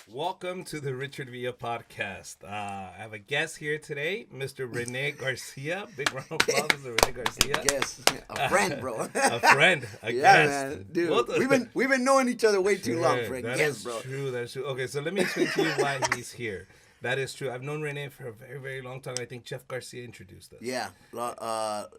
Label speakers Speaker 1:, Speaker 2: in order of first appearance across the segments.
Speaker 1: Welcome to the Richard Villa podcast. I have a guest here today, Mr. Rene Garcia. Big round of applause, Mr. Rene Garcia.
Speaker 2: Yes, a friend, bro.
Speaker 1: A friend, a
Speaker 2: Yeah,
Speaker 1: guest.
Speaker 2: man, dude. We've been knowing each other way too long for a
Speaker 1: That
Speaker 2: guest,
Speaker 1: is
Speaker 2: bro.
Speaker 1: true. That's true. Okay, so let me explain to you why he's here. That is true. I've known Rene for a very, very long time. I think Jeff Garcia introduced us.
Speaker 2: Yeah,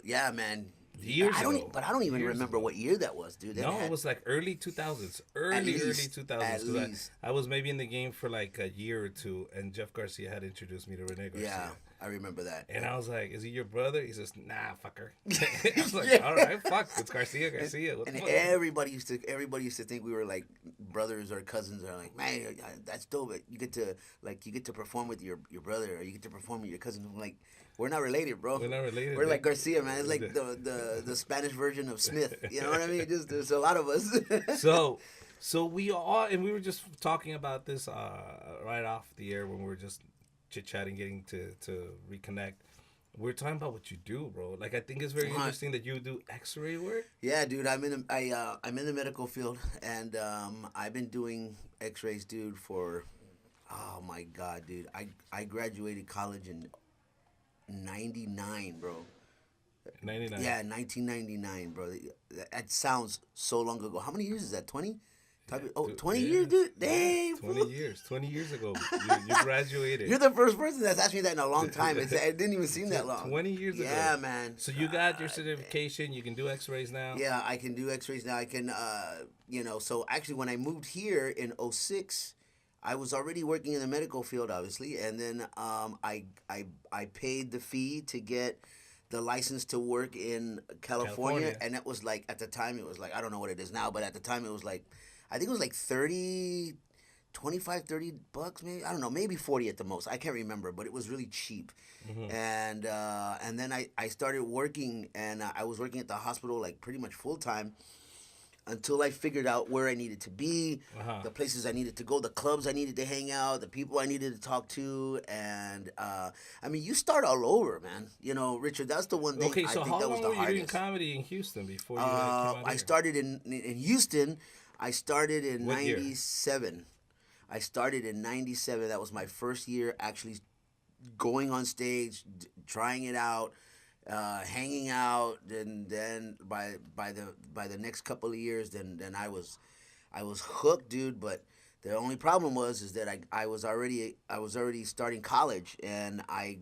Speaker 2: yeah, man.
Speaker 1: Years
Speaker 2: I
Speaker 1: ago.
Speaker 2: I don't even
Speaker 1: Years
Speaker 2: remember
Speaker 1: ago.
Speaker 2: what year that was, dude.
Speaker 1: It was like early 2000s. Early
Speaker 2: least,
Speaker 1: 2000s.
Speaker 2: at
Speaker 1: 'cause
Speaker 2: least.
Speaker 1: I was maybe in the game for like a year or two, and Jeff Garcia had introduced me to Rene Garcia.
Speaker 2: Yeah, I remember that.
Speaker 1: And I was like, "Is he your brother?" He says, "Nah, fucker." I was like,
Speaker 2: Yeah.
Speaker 1: "All right, fuck, it's Garcia. What the
Speaker 2: And
Speaker 1: fuck?"
Speaker 2: everybody used to think we were like brothers or cousins. Or like, man, that's dope. You get to perform with your brother, or you get to perform with your cousin. I'm like, we're not related, bro.
Speaker 1: We're not related.
Speaker 2: We're like Garcia, man. It's like the Spanish version of Smith. You know what I mean? Just there's a lot of us.
Speaker 1: So we all, and we were just talking about this right off the air when we were just chit chatting, getting to reconnect. We're talking about what you do, bro. Like, I think it's very interesting that you do X-ray work.
Speaker 2: Yeah, dude. I'm in the medical field, and I've been doing X-rays, dude, for oh my god, dude. I graduated college in '99, bro.
Speaker 1: 99.
Speaker 2: Yeah, 1999, bro. That sounds so long ago. How many years is that? 20?
Speaker 1: Dude,
Speaker 2: 20
Speaker 1: yeah.
Speaker 2: years, dude? Dang,
Speaker 1: 20
Speaker 2: fool.
Speaker 1: years. 20 years ago, you graduated.
Speaker 2: You're the first person that's asked me that in a long time. It didn't even seem that long.
Speaker 1: 20 years ago.
Speaker 2: Yeah, man.
Speaker 1: So you got your certification. You can do X-rays now.
Speaker 2: Yeah, I can do X-rays now. I can, so actually when I moved here in '06, I was already working in the medical field, obviously, and then I paid the fee to get the license to work in California, and that was like, at the time, it was like, I don't know what it is now, but at the time it was like, I think it was like 30 bucks maybe. I don't know, maybe 40 at the most. I can't remember, but it was really cheap.
Speaker 1: Mm-hmm.
Speaker 2: And then I started working, and I was working at the hospital like pretty much full time until I figured out where I needed to be, the places I needed to go, the clubs I needed to hang out, the people I needed to talk to, and I mean, you start all over, man. You know, Richard, that's the one thing.
Speaker 1: Okay,
Speaker 2: I
Speaker 1: so
Speaker 2: think
Speaker 1: how
Speaker 2: that was
Speaker 1: long
Speaker 2: the
Speaker 1: were you doing
Speaker 2: hardest.
Speaker 1: comedy in Houston before you came out
Speaker 2: I
Speaker 1: here?
Speaker 2: started in Houston. I started in
Speaker 1: What year?
Speaker 2: '97. I started in '97. That was my first year actually going on stage, trying it out, hanging out, and then by the next couple of years, then I was hooked, dude. But the only problem is that I was already starting college, and I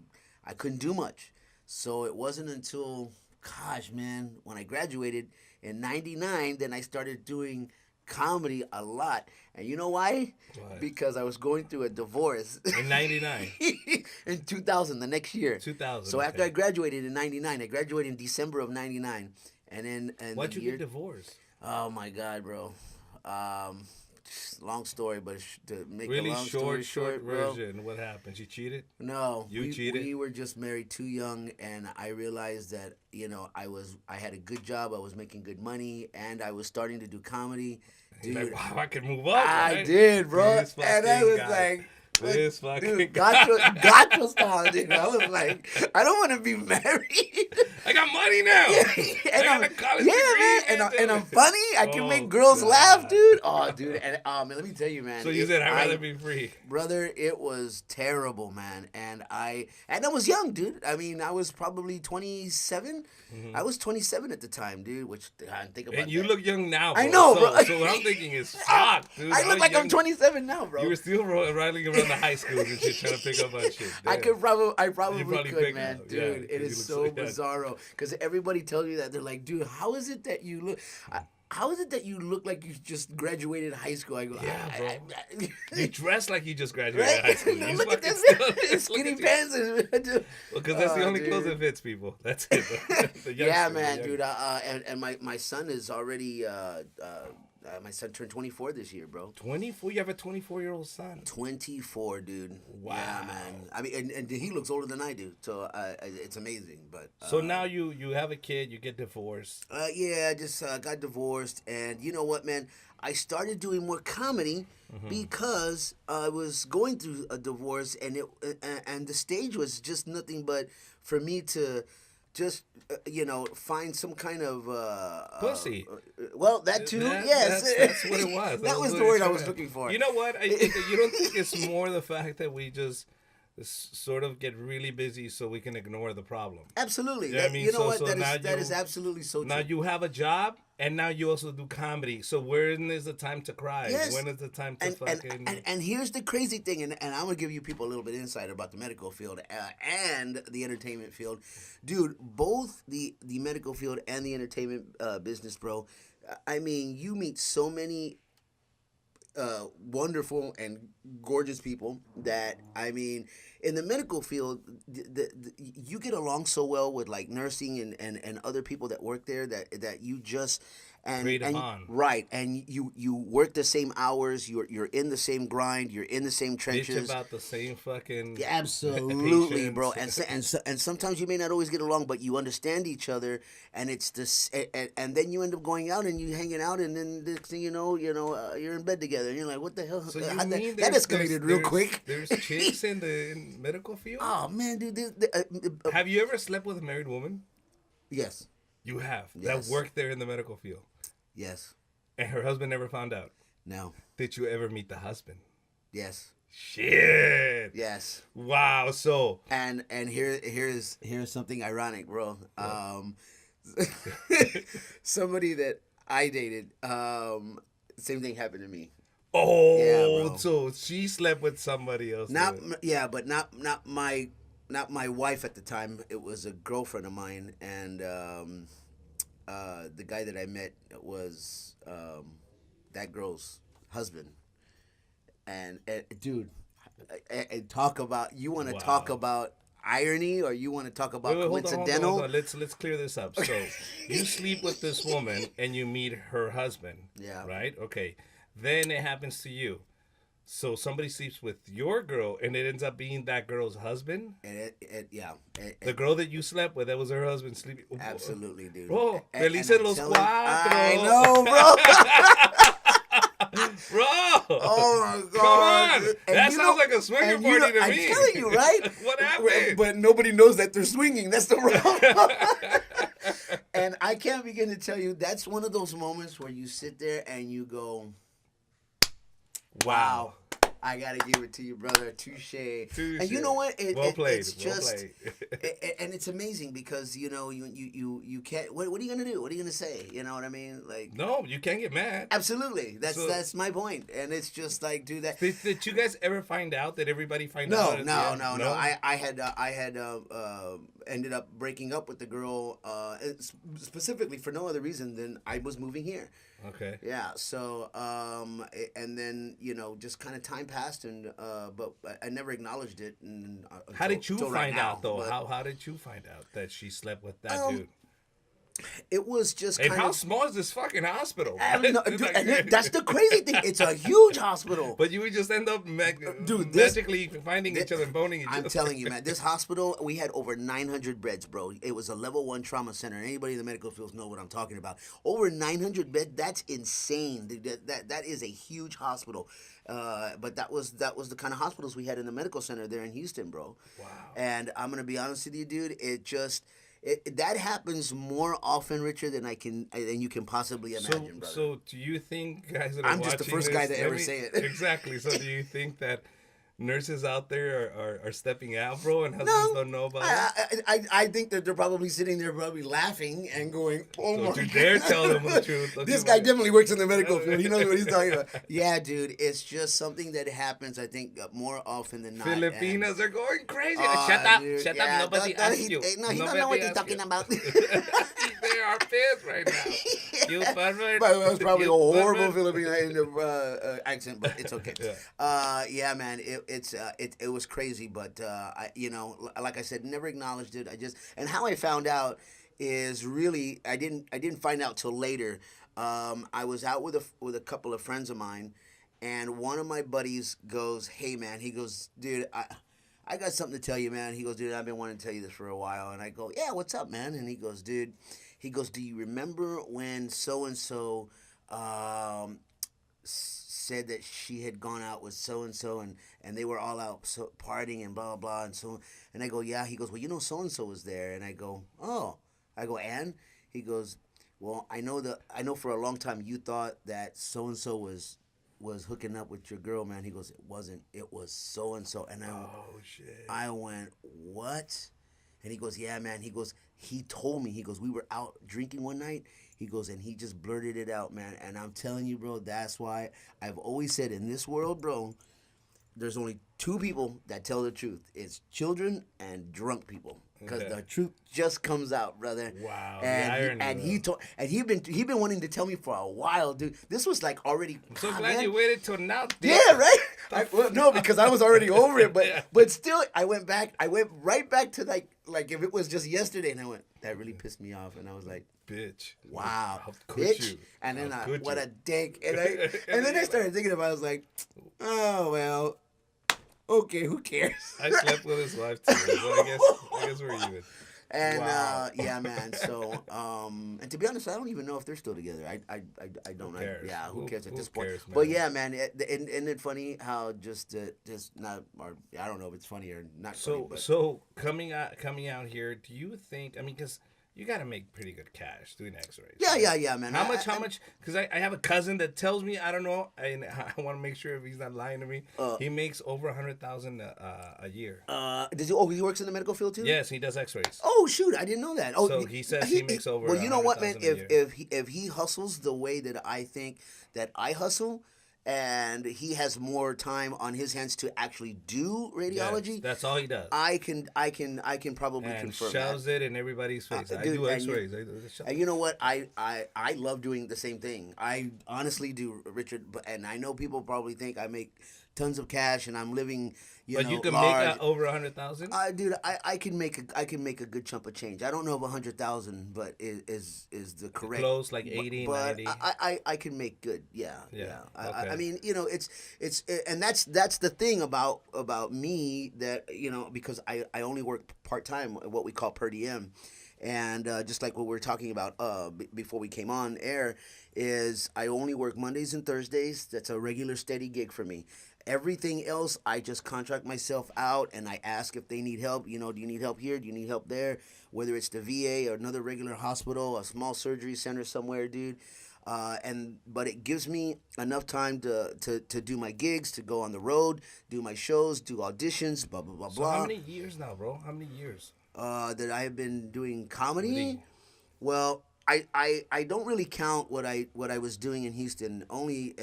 Speaker 2: couldn't do much. So it wasn't until, gosh, man, when I graduated in '99, then I started doing comedy a lot. And you know why?
Speaker 1: Why?
Speaker 2: Because I was going through a divorce.
Speaker 1: In 99.
Speaker 2: In 2000, the next year.
Speaker 1: 2000.
Speaker 2: So after
Speaker 1: okay.
Speaker 2: I graduated in '99, I graduated in December of '99, and then
Speaker 1: Why'd you get divorced?
Speaker 2: Oh my God, bro. Long story, but to make
Speaker 1: Really
Speaker 2: a long story
Speaker 1: short
Speaker 2: bro.
Speaker 1: version. What happened? She cheated?
Speaker 2: No,
Speaker 1: You cheated?
Speaker 2: We were just married too young, and I realized that I had a good job, I was making good money, and I was starting to do comedy.
Speaker 1: He's
Speaker 2: Dude,
Speaker 1: like, wow, I can move up.
Speaker 2: I
Speaker 1: right?
Speaker 2: did, bro,
Speaker 1: This
Speaker 2: and I
Speaker 1: fucking
Speaker 2: was
Speaker 1: guy.
Speaker 2: like.
Speaker 1: This fucking
Speaker 2: Dude,
Speaker 1: guy.
Speaker 2: gotcha style, dude. I was like, I don't want to be married.
Speaker 1: I got money now.
Speaker 2: And
Speaker 1: I
Speaker 2: I'm,
Speaker 1: got a college
Speaker 2: yeah,
Speaker 1: degree,
Speaker 2: man, and I'm funny. I can
Speaker 1: Oh,
Speaker 2: make girls
Speaker 1: God.
Speaker 2: laugh, dude. Oh, dude, and man, let me tell you, man.
Speaker 1: So you said I'd rather be free.
Speaker 2: Brother, it was terrible, man. And I was young, dude. I mean, I was probably 27. I was 27 at the time, dude. Which I didn't think about.
Speaker 1: And you
Speaker 2: that.
Speaker 1: look young now, bro.
Speaker 2: I know,
Speaker 1: so,
Speaker 2: bro.
Speaker 1: So what I'm thinking is, fuck, dude.
Speaker 2: I look like
Speaker 1: young.
Speaker 2: I'm 27 now, bro.
Speaker 1: You were still riding around the high schools and shit, trying to pick up on shit.
Speaker 2: I
Speaker 1: Damn.
Speaker 2: probably
Speaker 1: probably
Speaker 2: could,
Speaker 1: pick
Speaker 2: man,
Speaker 1: up,
Speaker 2: dude.
Speaker 1: yeah,
Speaker 2: It
Speaker 1: 'cause you
Speaker 2: is
Speaker 1: look
Speaker 2: so
Speaker 1: so young.
Speaker 2: bizarro because everybody tells me that they're like, dude, how is it that you look? How is it that you look like you just just graduated high school? I go,
Speaker 1: Yeah, bro.
Speaker 2: I,
Speaker 1: You dress like you just graduated
Speaker 2: right?
Speaker 1: high school.
Speaker 2: No,
Speaker 1: You
Speaker 2: look at
Speaker 1: fucking
Speaker 2: this
Speaker 1: still-
Speaker 2: skinny
Speaker 1: look at you.
Speaker 2: pants.
Speaker 1: Because that's the
Speaker 2: Oh,
Speaker 1: only clothes
Speaker 2: dude.
Speaker 1: that fits people. That's it. The
Speaker 2: Yeah,
Speaker 1: youngster,
Speaker 2: man,
Speaker 1: the
Speaker 2: dude.
Speaker 1: young-
Speaker 2: And my son is already. My son turned 24 this year, bro.
Speaker 1: 24? You have a 24-year-old son.
Speaker 2: 24, dude.
Speaker 1: Wow.
Speaker 2: Yeah, man. I mean, and he looks older than I do, so it's amazing. But
Speaker 1: So now you have a kid, you get divorced.
Speaker 2: yeah, I just got divorced, and you know what, man? I started doing more comedy because I was going through a divorce, and the stage was just nothing but for me to find some kind of
Speaker 1: Pussy.
Speaker 2: well, that too. Yes,
Speaker 1: That's what it was.
Speaker 2: that was
Speaker 1: what
Speaker 2: the
Speaker 1: he
Speaker 2: word I
Speaker 1: said.
Speaker 2: was looking for.
Speaker 1: You know what? I think that you don't think it's more the fact that we just sort of get really busy so we can ignore the problem.
Speaker 2: Absolutely.
Speaker 1: Yeah, I mean,
Speaker 2: you know what?
Speaker 1: so
Speaker 2: That
Speaker 1: now
Speaker 2: is absolutely so true.
Speaker 1: now you have a job and now you also do comedy. So when is the time to cry?
Speaker 2: Yes.
Speaker 1: When is the time to fucking?
Speaker 2: And here's the crazy thing, and I'm gonna give you people a little bit of insight about the medical field and the entertainment field, dude. Both the medical field and the entertainment business, bro. I mean, you meet so many wonderful and gorgeous people that, I mean, in the medical field, you get along so well with like nursing and other people that work there that you just
Speaker 1: Create a
Speaker 2: and
Speaker 1: bond.
Speaker 2: right, and you work the same hours, you're in the same grind, you're in the same
Speaker 1: Bitch
Speaker 2: trenches.
Speaker 1: about the same fucking
Speaker 2: Yeah, absolutely,
Speaker 1: patients.
Speaker 2: bro. And sometimes you may not always get along, but you understand each other, and it's this, and then you end up going out and you hanging out, and then the next thing you know, you're in bed together, and you're like, what the hell?
Speaker 1: So you
Speaker 2: How'd
Speaker 1: mean
Speaker 2: that escalated real quick?
Speaker 1: There's chicks in the medical field?
Speaker 2: Oh man, dude,
Speaker 1: Have you ever slept with a married woman?
Speaker 2: yes,
Speaker 1: You have.
Speaker 2: Yes.
Speaker 1: That worked there in the medical field.
Speaker 2: yes,
Speaker 1: And her husband never found out.
Speaker 2: no,
Speaker 1: Did you ever meet the husband?
Speaker 2: yes,
Speaker 1: Shit.
Speaker 2: yes.
Speaker 1: Wow. So
Speaker 2: And here's something ironic, bro. Somebody that I dated, same thing happened to me.
Speaker 1: oh,
Speaker 2: Yeah, bro.
Speaker 1: so she slept with somebody else.
Speaker 2: Not
Speaker 1: then.
Speaker 2: yeah, but not my wife at the time. It was a girlfriend of mine, and the guy that I met was that girl's husband. And dude, and talk about, you want to talk
Speaker 1: Wow.
Speaker 2: about irony, or you want to talk about
Speaker 1: Wait,
Speaker 2: coincidental?
Speaker 1: hold on. Let's clear this up. So you sleep with this woman and you meet her husband.
Speaker 2: Yeah.
Speaker 1: Right? Okay. Then it happens to you. So somebody sleeps with your girl and it ends up being that girl's husband?
Speaker 2: And
Speaker 1: The girl that you slept with, that was her husband sleeping.
Speaker 2: absolutely, dude.
Speaker 1: Bro,
Speaker 2: And
Speaker 1: Feliz de
Speaker 2: I'm
Speaker 1: los
Speaker 2: telling-
Speaker 1: cuatro.
Speaker 2: I know, bro.
Speaker 1: Bro!
Speaker 2: Oh my
Speaker 1: Come
Speaker 2: god!
Speaker 1: on!
Speaker 2: And
Speaker 1: That
Speaker 2: you
Speaker 1: sounds
Speaker 2: know-
Speaker 1: like a swinger
Speaker 2: and
Speaker 1: party to
Speaker 2: I'm
Speaker 1: me.
Speaker 2: telling you, right?
Speaker 1: What happened?
Speaker 2: But nobody knows that they're swinging. That's the problem. And I can't begin to tell you. That's one of those moments where you sit there and you go,
Speaker 1: Wow.
Speaker 2: I gotta give it to you, brother. Touche.
Speaker 1: Touche.
Speaker 2: And you know what?
Speaker 1: Well played.
Speaker 2: It's
Speaker 1: Well
Speaker 2: just,
Speaker 1: played.
Speaker 2: and it's amazing because you can't. What are you gonna do? What are you gonna say? You know what I mean? Like,
Speaker 1: No, you can't get mad.
Speaker 2: absolutely.
Speaker 1: So-
Speaker 2: That's my point. And it's just like, dude, that.
Speaker 1: Did you guys ever find out? Did everybody find
Speaker 2: No,
Speaker 1: out?
Speaker 2: no. I had ended up breaking up with the girl specifically for no other reason than I was moving here.
Speaker 1: Okay.
Speaker 2: Yeah. So and then just kind of time passed, and but I never acknowledged it. And
Speaker 1: How did you
Speaker 2: till right
Speaker 1: find
Speaker 2: now,
Speaker 1: out though?
Speaker 2: but
Speaker 1: How did you find out that she slept with that dude?
Speaker 2: It was just
Speaker 1: And
Speaker 2: kind
Speaker 1: how
Speaker 2: of.
Speaker 1: small is this fucking hospital?
Speaker 2: No,
Speaker 1: It's
Speaker 2: dude,
Speaker 1: like-
Speaker 2: and that's the crazy thing. It's a huge hospital.
Speaker 1: But you would just end up
Speaker 2: Dude, this-
Speaker 1: magically finding each other and boning each other.
Speaker 2: I'm telling you, man, this hospital, we had over 900 beds, bro. It was a level 1 trauma center. Anybody in the medical field know what I'm talking about. Over 900 beds, that's insane. Dude. That is a huge hospital. But that was the kind of hospitals we had in the medical center there in Houston, bro.
Speaker 1: Wow.
Speaker 2: And I'm gonna be honest with you, dude. That happens more often, Richard, than you can possibly imagine, brother.
Speaker 1: So do you think guys that are
Speaker 2: I'm just the
Speaker 1: watching
Speaker 2: first
Speaker 1: this,
Speaker 2: guy to
Speaker 1: let
Speaker 2: ever
Speaker 1: me-
Speaker 2: say it.
Speaker 1: Exactly. So do you think that nurses out there are stepping out, bro, and husbands don't know about it?
Speaker 2: I think that they're probably sitting there probably laughing and going, oh
Speaker 1: Don't
Speaker 2: my
Speaker 1: you dare
Speaker 2: God.
Speaker 1: tell them the truth. Don't
Speaker 2: This
Speaker 1: you
Speaker 2: guy
Speaker 1: dare.
Speaker 2: definitely works in the medical field. He knows what he's talking about. Yeah, dude, it's just something that happens, I think, more often than not.
Speaker 1: Filipinas are going crazy.
Speaker 2: Oh,
Speaker 1: Shut up.
Speaker 2: dude,
Speaker 1: Shut
Speaker 2: yeah,
Speaker 1: up. Nobody
Speaker 2: don't-
Speaker 1: asked
Speaker 2: he-
Speaker 1: you.
Speaker 2: No, he don't
Speaker 1: Nobody
Speaker 2: know what he's
Speaker 1: asked
Speaker 2: talking
Speaker 1: you.
Speaker 2: about.
Speaker 1: They are pissed right now. You pervert.
Speaker 2: But it was probably a
Speaker 1: You
Speaker 2: horrible
Speaker 1: pervert.
Speaker 2: Filipino accent, but it's okay.
Speaker 1: Yeah.
Speaker 2: Yeah, man, it was crazy, but like I said, never acknowledged it. And how I found out is really I didn't find out till later. I was out with a couple of friends of mine, and one of my buddies goes, "Hey, man," he goes, "Dude, I got something to tell you, man." He goes, "Dude, I've been wanting to tell you this for a while." And I go, "Yeah, what's up, man?" And he goes, "Dude," do you remember when so and so said that she had gone out with so and so, and they were all out partying and blah blah blah and so. And I go, yeah. He goes, well, you know, so and so was there, and I go, oh. I go, and he goes, well, I know for a long time you thought that so and so was hooking up with your girl, man. He goes, it wasn't. It was so and so. And
Speaker 1: Oh shit.
Speaker 2: I went, what? And he goes, yeah, man. He goes, he told me. He goes, we were out drinking one night. He goes, and he just blurted it out, man. And I'm telling you, bro, that's why I've always said in this world, bro, there's only two people that tell the truth. It's children and drunk people. Because
Speaker 1: Okay.
Speaker 2: the truth just comes out, brother.
Speaker 1: Wow,
Speaker 2: And
Speaker 1: the irony,
Speaker 2: and
Speaker 1: bro.
Speaker 2: he'd been wanting to tell me for a while, dude. This was like already.
Speaker 1: I'm so
Speaker 2: ah,
Speaker 1: glad
Speaker 2: man.
Speaker 1: you waited till now. Dude.
Speaker 2: Yeah, right. Well, no, because I was already over it,
Speaker 1: Yeah.
Speaker 2: but still, I went right back to like if it was just yesterday, and I went, that really pissed me off, and I was like,
Speaker 1: Bitch.
Speaker 2: wow,
Speaker 1: How could
Speaker 2: bitch,
Speaker 1: you?
Speaker 2: and then
Speaker 1: How
Speaker 2: I,
Speaker 1: could
Speaker 2: what
Speaker 1: you?
Speaker 2: a dick, and then I started thinking about it, I was like, oh well, okay, who cares?
Speaker 1: I slept with his wife too, so I guess we're even.
Speaker 2: And
Speaker 1: Wow.
Speaker 2: yeah, man. So and to be honest, I don't even know if they're still together. I don't know.
Speaker 1: cares?
Speaker 2: Yeah, who cares at
Speaker 1: Who
Speaker 2: this point?
Speaker 1: cares,
Speaker 2: But
Speaker 1: man?
Speaker 2: yeah, man. Isn't it funny how just not or I don't know if it's funny or not. funny,
Speaker 1: So
Speaker 2: but
Speaker 1: so coming out here, do you think? I mean, because you got to make pretty good cash doing X-rays.
Speaker 2: yeah, man.
Speaker 1: How much? How much? Because I have a cousin that tells me I don't know, and I want to make sure if he's not lying to me. He makes over 100,000 a year.
Speaker 2: Does he? Oh, he works in the medical field too.
Speaker 1: Yes, he does X-rays.
Speaker 2: Oh shoot, I didn't know that. Oh,
Speaker 1: So he says he makes over
Speaker 2: Well, you know what, man?
Speaker 1: 100,000 a year.
Speaker 2: If he hustles the way that I think that I hustle, and he has more time on his hands to actually do radiology,
Speaker 1: Yes, that's all he does.
Speaker 2: I can probably
Speaker 1: And
Speaker 2: confirm
Speaker 1: shoves
Speaker 2: that.
Speaker 1: it in everybody's face. I
Speaker 2: Dude,
Speaker 1: do
Speaker 2: and
Speaker 1: X-rays. I do the shove.
Speaker 2: And you know what? I love doing the same thing. I honestly do, Richard. And I know people probably think I make tons of cash and I'm living,
Speaker 1: But you can
Speaker 2: large.
Speaker 1: make over 100,000.
Speaker 2: Dude, I can make a good chunk of change. I don't know if 100,000, but is the correct
Speaker 1: Close, like 80,
Speaker 2: but
Speaker 1: 90.
Speaker 2: I can make good. Yeah.
Speaker 1: Yeah,
Speaker 2: I
Speaker 1: okay.
Speaker 2: mean, it's and that's the thing about me that because I only work part time, what we call per diem. And just like what we were talking about before we came on air, is I only work Mondays and Thursdays. That's a regular steady gig for me. Everything else, I just contract myself out and I ask if they need help. Do you need help here? Do you need help there? Whether it's the VA or another regular hospital, a small surgery center somewhere, dude. But it gives me enough time to do my gigs, to go on the road, do my shows, do auditions, blah blah blah
Speaker 1: So
Speaker 2: blah.
Speaker 1: how many years now, bro? How many years?
Speaker 2: That I have been doing comedy.
Speaker 1: Comedy.
Speaker 2: Well, I don't really count what I was doing in Houston. Only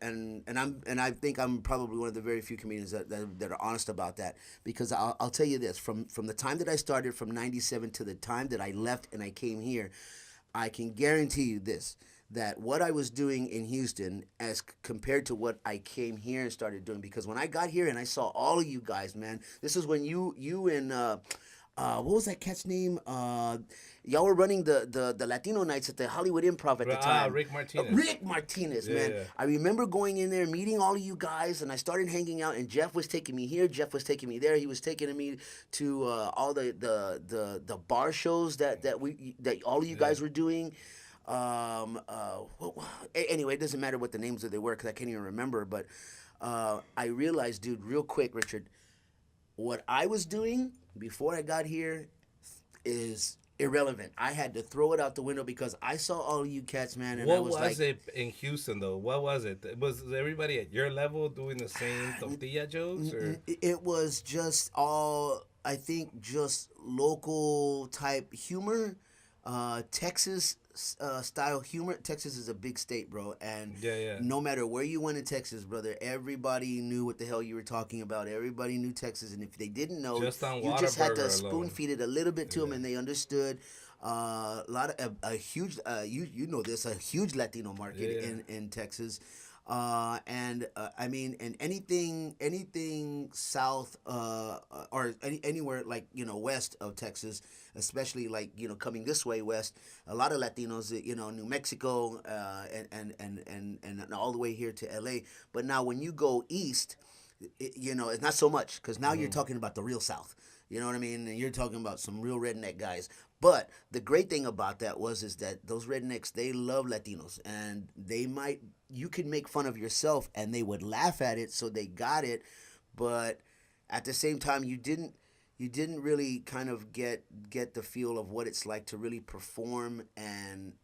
Speaker 2: and I think I'm probably one of the very few comedians that are honest about that, because I'll tell you this, from the time that I started from '97 to the time that I left and I came here, I can guarantee you this, that what I was doing in Houston as compared to what I came here and started doing, because when I got here and I saw all of you guys, man, this is when you and what was that cat's name? Y'all were running the Latino nights at the Hollywood Improv at the time.
Speaker 1: Rick Martinez.
Speaker 2: Rick Martinez, man.
Speaker 1: Yeah.
Speaker 2: I remember going in there, meeting all of you guys, and I started hanging out. And Jeff was taking me here. Jeff was taking me there. He was taking me to all the bar shows that all of you guys were doing. Anyway, it doesn't matter what the names of they were because I can't even remember. But I realized, dude, real quick, Richard, what I was doing before I got here is irrelevant. I had to throw it out the window because I saw all of you cats, man, and I
Speaker 1: What
Speaker 2: was
Speaker 1: was
Speaker 2: like,
Speaker 1: it in Houston though? What was it? Was everybody at your level doing the same tortilla jokes, or
Speaker 2: it was just all, I think, just local type humor, Texas style humor. Texas is a big state, bro, and
Speaker 1: Yeah.
Speaker 2: no matter where you went in Texas, brother, everybody knew what the hell you were talking about. Everybody knew Texas, and if they didn't know,
Speaker 1: Just on
Speaker 2: you just had to
Speaker 1: Whataburger
Speaker 2: spoon
Speaker 1: alone.
Speaker 2: feed it a little bit to them, and they understood. A lot of a huge, you know this, a huge Latino market
Speaker 1: Yeah.
Speaker 2: in Texas. And I mean, and anything south or anywhere like west of Texas, especially like coming this way west, a lot of Latinos, New Mexico, and all the way here to L.A. But now when you go east, it's not so much, because now you're talking about the real South. You know what I mean? And you're talking about some real redneck guys. But the great thing about that is that those rednecks, they love Latinos, and they might you could make fun of yourself and they would laugh at it, so they got it, but at the same time you didn't really kind of get the feel of what it's like to really perform and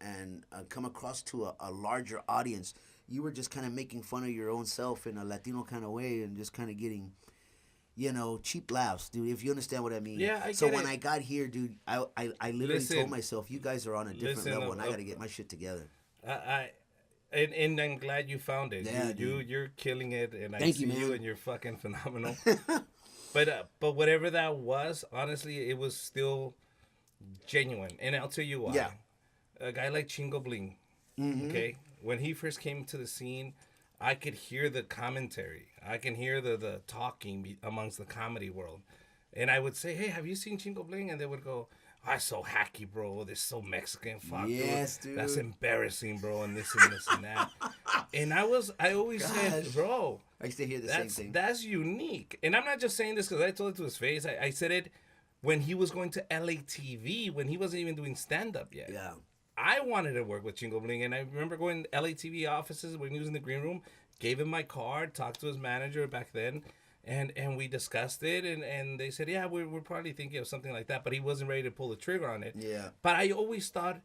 Speaker 2: come across to a larger audience. You were just kind of making fun of your own self in a Latino kind of way and just kind of getting, cheap laughs, dude. If you understand what I mean.
Speaker 1: Yeah, I
Speaker 2: So
Speaker 1: get
Speaker 2: when
Speaker 1: it.
Speaker 2: I got here, dude, I literally
Speaker 1: Listen,
Speaker 2: told myself, you guys are on a different
Speaker 1: listen,
Speaker 2: level, and I got to get my shit together.
Speaker 1: I and I'm glad you found it.
Speaker 2: Yeah,
Speaker 1: You're killing it, and I
Speaker 2: Thank
Speaker 1: see
Speaker 2: you,
Speaker 1: you,
Speaker 2: man.
Speaker 1: and you're fucking phenomenal. But whatever that was, honestly, it was still genuine, and I'll tell you why.
Speaker 2: Yeah.
Speaker 1: A guy like Chingo Bling, okay, when he first came to the scene, I could hear the commentary. I can hear the talking amongst the comedy world, and I would say, "Hey, have you seen Chingo Bling?" And they would go, "I'm so hacky, bro. This is so Mexican. Fuck,
Speaker 2: Yes,
Speaker 1: dude. That's
Speaker 2: dude.
Speaker 1: embarrassing, bro. And this and that." And I always said,
Speaker 2: Gosh.
Speaker 1: bro,
Speaker 2: I used to hear the same
Speaker 1: that's
Speaker 2: thing.
Speaker 1: that's unique. And I'm not just saying this because I told it to his face. I said it when he was going to LATV when he wasn't even doing stand up yet.
Speaker 2: Yeah.
Speaker 1: I wanted to work with Chingo Bling, and I remember going to LATV offices when he was in the green room, gave him my card, talked to his manager back then, and we discussed it, and they said, yeah, we're probably thinking of something like that, but he wasn't ready to pull the trigger on it.
Speaker 2: Yeah.
Speaker 1: But I always thought